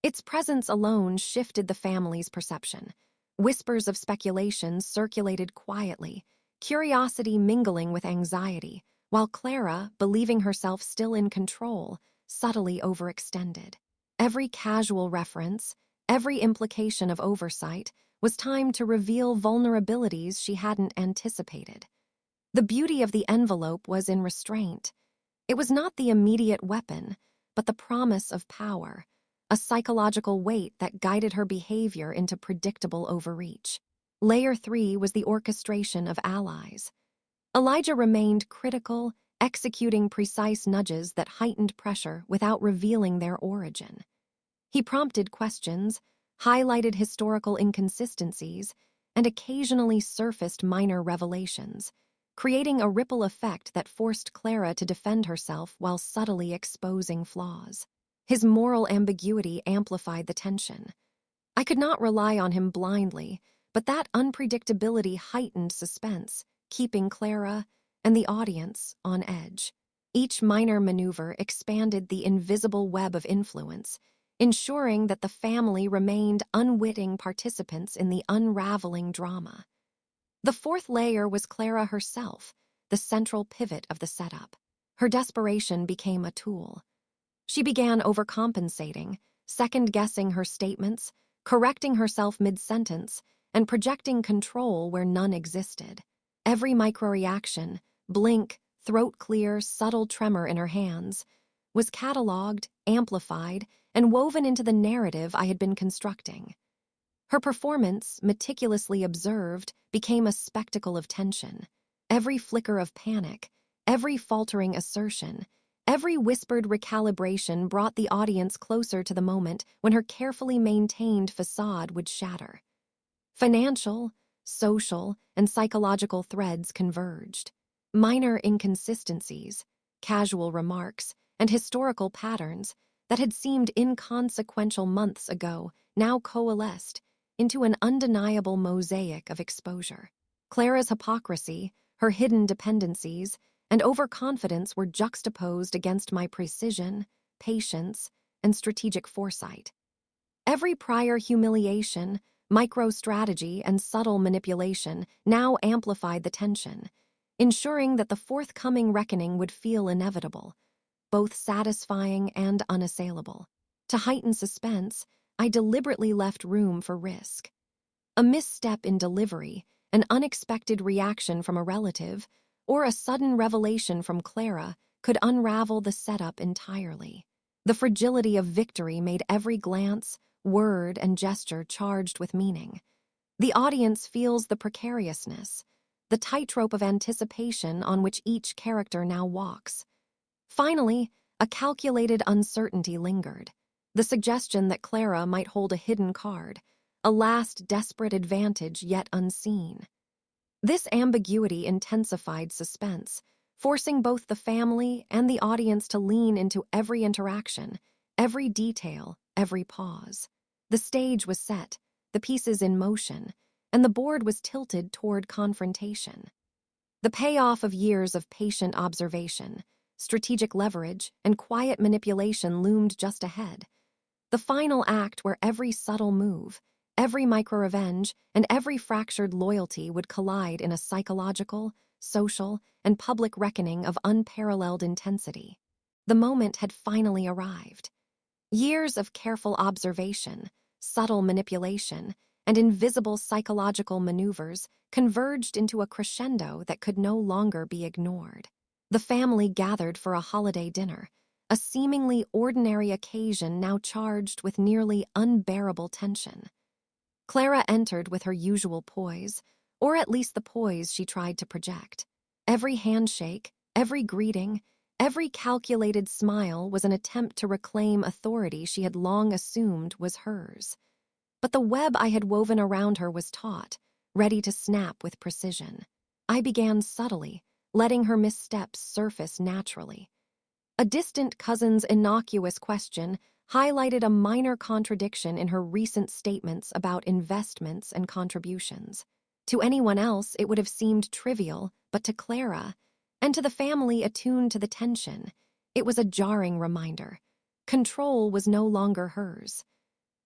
Its presence alone shifted the family's perception. Whispers of speculation circulated quietly, curiosity mingling with anxiety, while Clara, believing herself still in control, subtly overextended. Every casual reference, every implication of oversight, was timed to reveal vulnerabilities she hadn't anticipated. The beauty of the envelope was in restraint. It was not the immediate weapon, but the promise of power, a psychological weight that guided her behavior into predictable overreach. Layer 3 was the orchestration of allies. Elijah remained critical, executing precise nudges that heightened pressure without revealing their origin. He prompted questions, highlighted historical inconsistencies, and occasionally surfaced minor revelations, creating a ripple effect that forced Clara to defend herself while subtly exposing flaws. His moral ambiguity amplified the tension. I could not rely on him blindly, but that unpredictability heightened suspense, keeping Clara and the audience on edge. Each minor maneuver expanded the invisible web of influence, ensuring that the family remained unwitting participants in the unraveling drama. The fourth layer was Clara herself, the central pivot of the setup. Her desperation became a tool. She began overcompensating, second-guessing her statements, correcting herself mid-sentence, and projecting control where none existed. Every micro-reaction, blink, throat-clear, subtle tremor in her hands, was catalogued, amplified, and woven into the narrative I had been constructing. Her performance, meticulously observed, became a spectacle of tension. Every flicker of panic, every faltering assertion, every whispered recalibration brought the audience closer to the moment when her carefully maintained facade would shatter. Financial, social, and psychological threads converged. Minor inconsistencies, casual remarks, and historical patterns that had seemed inconsequential months ago now coalesced into an undeniable mosaic of exposure. Clara's hypocrisy, her hidden dependencies, and overconfidence were juxtaposed against my precision, patience, and strategic foresight. Every prior humiliation, micro-strategy, and subtle manipulation now amplified the tension, ensuring that the forthcoming reckoning would feel inevitable, both satisfying and unassailable. To heighten suspense, I deliberately left room for risk. A misstep in delivery, an unexpected reaction from a relative, or a sudden revelation from Clara could unravel the setup entirely. The fragility of victory made every glance, word, and gesture charged with meaning. The audience feels the precariousness, the tightrope of anticipation on which each character now walks. Finally, a calculated uncertainty lingered, the suggestion that Clara might hold a hidden card, a last desperate advantage yet unseen. This ambiguity intensified suspense, forcing both the family and the audience to lean into every interaction, every detail, every pause. The stage was set, the pieces in motion, and the board was tilted toward confrontation. The payoff of years of patient observation, strategic leverage, and quiet manipulation loomed just ahead. The final act where every subtle move, every micro-revenge, and every fractured loyalty would collide in a psychological, social, and public reckoning of unparalleled intensity. The moment had finally arrived. Years of careful observation, subtle manipulation, and invisible psychological maneuvers converged into a crescendo that could no longer be ignored. The family gathered for a holiday dinner, a seemingly ordinary occasion now charged with nearly unbearable tension. Clara entered with her usual poise, or at least the poise she tried to project. Every handshake, every greeting, every calculated smile was an attempt to reclaim authority she had long assumed was hers. But the web I had woven around her was taut, ready to snap with precision. I began subtly, letting her missteps surface naturally. A distant cousin's innocuous question highlighted a minor contradiction in her recent statements about investments and contributions. To anyone else, it would have seemed trivial, but to Clara, and to the family attuned to the tension, it was a jarring reminder. Control was no longer hers.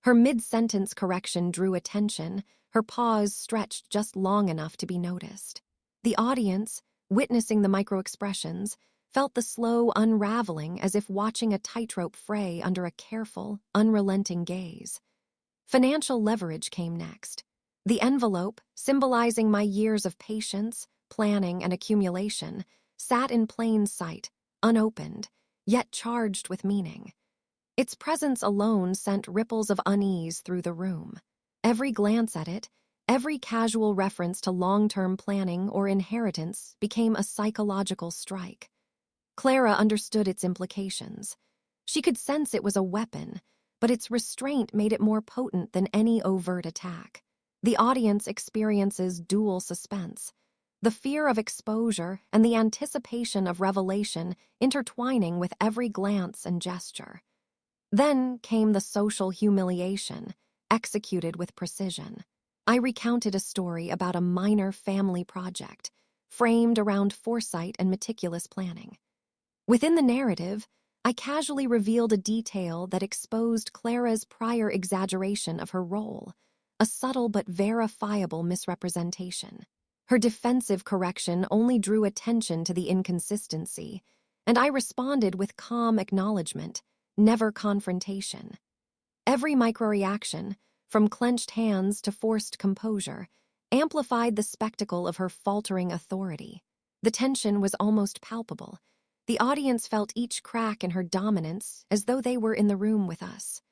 Her mid-sentence correction drew attention, her pause stretched just long enough to be noticed. The audience, witnessing the micro-expressions, felt the slow unraveling as if watching a tightrope fray under a careful, unrelenting gaze. Financial leverage came next. The envelope, symbolizing my years of patience, planning, and accumulation, sat in plain sight, unopened, yet charged with meaning. Its presence alone sent ripples of unease through the room. Every glance at it, every casual reference to long-term planning or inheritance became a psychological strike. Clara understood its implications. She could sense it was a weapon, but its restraint made it more potent than any overt attack. The audience experiences dual suspense, the fear of exposure and the anticipation of revelation intertwining with every glance and gesture. Then came the social humiliation, executed with precision. I recounted a story about a minor family project, framed around foresight and meticulous planning. Within the narrative, I casually revealed a detail that exposed Clara's prior exaggeration of her role, a subtle but verifiable misrepresentation. Her defensive correction only drew attention to the inconsistency, and I responded with calm acknowledgement, never confrontation. Every microreaction, from clenched hands to forced composure, amplified the spectacle of her faltering authority. The tension was almost palpable. The audience felt each crack in her dominance as though they were in the room with us.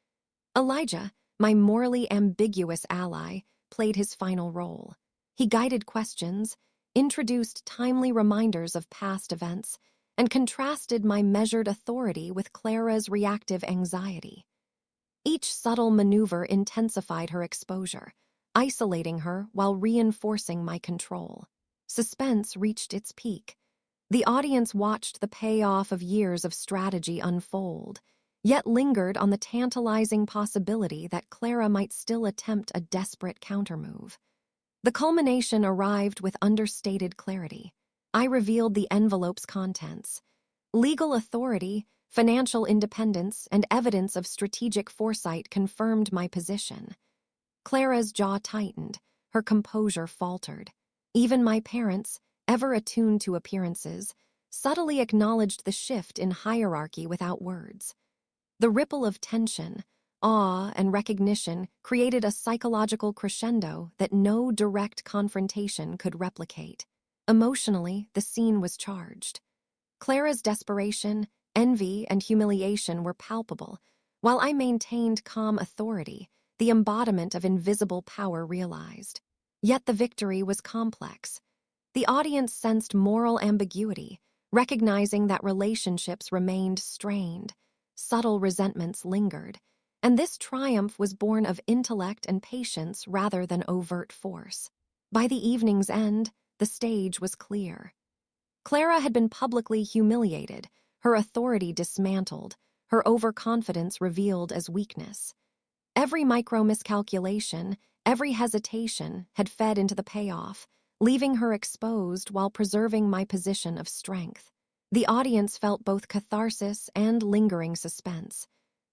Elijah, my morally ambiguous ally, played his final role. He guided questions, introduced timely reminders of past events, and contrasted my measured authority with Clara's reactive anxiety. Each subtle maneuver intensified her exposure, isolating her while reinforcing my control. Suspense reached its peak. The audience watched the payoff of years of strategy unfold, yet lingered on the tantalizing possibility that Clara might still attempt a desperate countermove. The culmination arrived with understated clarity. I revealed the envelope's contents. Legal authority, financial independence, and evidence of strategic foresight confirmed my position. Clara's jaw tightened, her composure faltered. Even my parents, ever attuned to appearances, subtly acknowledged the shift in hierarchy without words. The ripple of tension, awe, and recognition created a psychological crescendo that no direct confrontation could replicate. Emotionally, the scene was charged. Clara's desperation, envy, and humiliation were palpable, while I maintained calm authority, the embodiment of invisible power realized. Yet the victory was complex. The audience sensed moral ambiguity, recognizing that relationships remained strained, subtle resentments lingered, and this triumph was born of intellect and patience rather than overt force. By the evening's end, the stage was clear. Clara had been publicly humiliated, her authority dismantled, her overconfidence revealed as weakness. Every micro miscalculation, every hesitation had fed into the payoff, leaving her exposed while preserving my position of strength. The audience felt both catharsis and lingering suspense.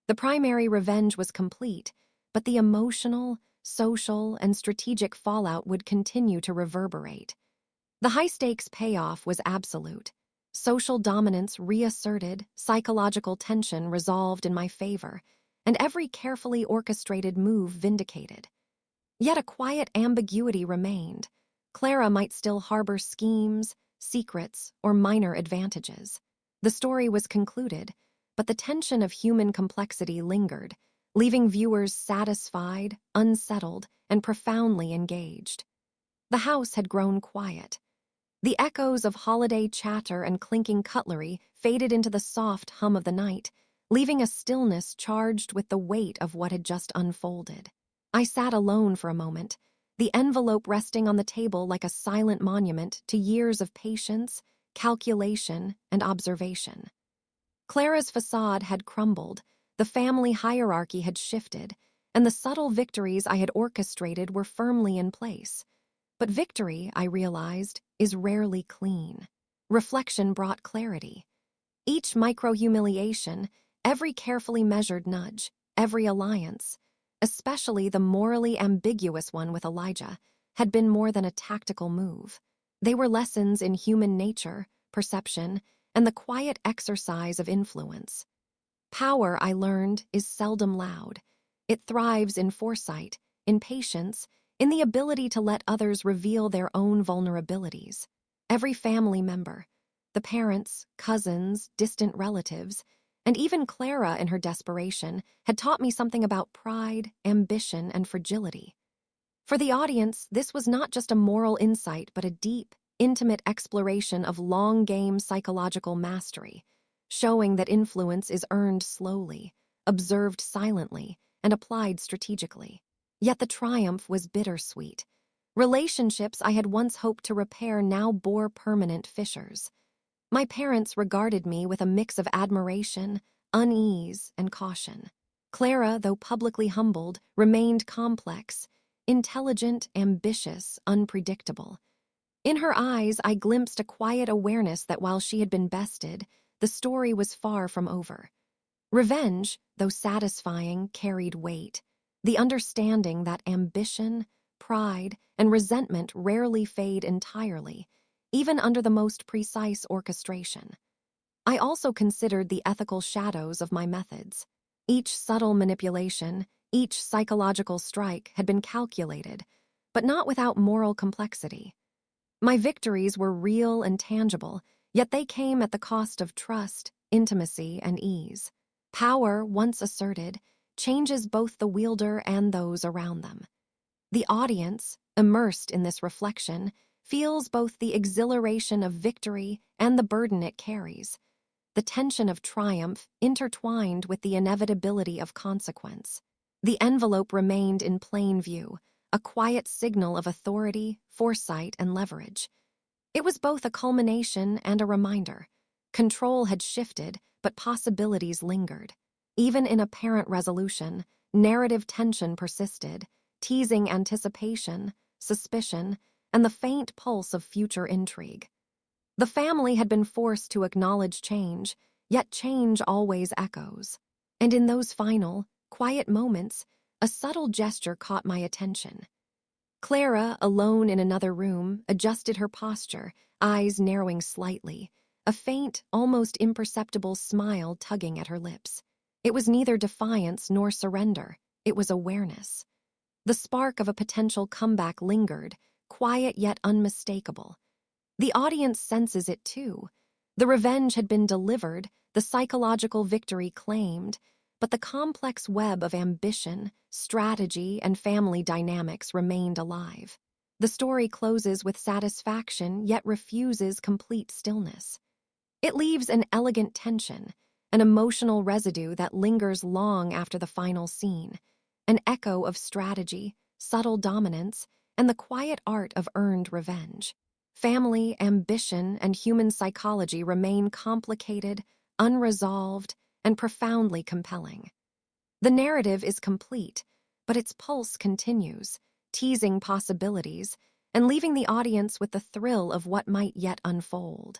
The primary revenge was complete, but the emotional, social, and strategic fallout would continue to reverberate. The high-stakes payoff was absolute. Social dominance reasserted, psychological tension resolved in my favor, and every carefully orchestrated move vindicated. Yet a quiet ambiguity remained. Clara might still harbor schemes, secrets, or minor advantages. The story was concluded, but the tension of human complexity lingered, leaving viewers satisfied, unsettled, and profoundly engaged. The house had grown quiet. The echoes of holiday chatter and clinking cutlery faded into the soft hum of the night, leaving a stillness charged with the weight of what had just unfolded. I sat alone for a moment, the envelope resting on the table like a silent monument to years of patience, calculation, and observation. Clara's facade had crumbled, the family hierarchy had shifted, and the subtle victories I had orchestrated were firmly in place. But victory, I realized, is rarely clean. Reflection brought clarity. Each micro-humiliation, every carefully measured nudge, every alliance, especially the morally ambiguous one with Elijah, had been more than a tactical move. They were lessons in human nature, perception, and the quiet exercise of influence. Power, I learned, is seldom loud. It thrives in foresight, in patience, in the ability to let others reveal their own vulnerabilities. Every family member, the parents, cousins, distant relatives, and even Clara in her desperation, had taught me something about pride, ambition, and fragility. For the audience, this was not just a moral insight, but a deep, intimate exploration of long-game psychological mastery, showing that influence is earned slowly, observed silently, and applied strategically. Yet the triumph was bittersweet. Relationships I had once hoped to repair now bore permanent fissures. My parents regarded me with a mix of admiration, unease, and caution. Clara, though publicly humbled, remained complex, intelligent, ambitious, unpredictable. In her eyes, I glimpsed a quiet awareness that while she had been bested, the story was far from over. Revenge, though satisfying, carried weight. The understanding that ambition, pride, and resentment rarely fade entirely, even under the most precise orchestration. I also considered the ethical shadows of my methods. Each subtle manipulation, each psychological strike had been calculated, but not without moral complexity. My victories were real and tangible, yet they came at the cost of trust, intimacy, and ease. Power, once asserted, changes both the wielder and those around them. The audience, immersed in this reflection, feels both the exhilaration of victory and the burden it carries, the tension of triumph intertwined with the inevitability of consequence. The envelope remained in plain view, a quiet signal of authority, foresight, and leverage. It was both a culmination and a reminder. Control had shifted, but possibilities lingered. Even in apparent resolution, narrative tension persisted, teasing anticipation, suspicion, and the faint pulse of future intrigue. The family had been forced to acknowledge change, yet change always echoes. And in those final, quiet moments, a subtle gesture caught my attention. Clara, alone in another room, adjusted her posture, eyes narrowing slightly, a faint, almost imperceptible smile tugging at her lips. It was neither defiance nor surrender. It was awareness. The spark of a potential comeback lingered, quiet yet unmistakable. The audience senses it too. The revenge had been delivered, the psychological victory claimed, but the complex web of ambition, strategy, and family dynamics remained alive. The story closes with satisfaction, yet refuses complete stillness. It leaves an elegant tension, an emotional residue that lingers long after the final scene, an echo of strategy, subtle dominance, and the quiet art of earned revenge. Family, ambition, and human psychology remain complicated, unresolved, and profoundly compelling. The narrative is complete, but its pulse continues, teasing possibilities and leaving the audience with the thrill of what might yet unfold.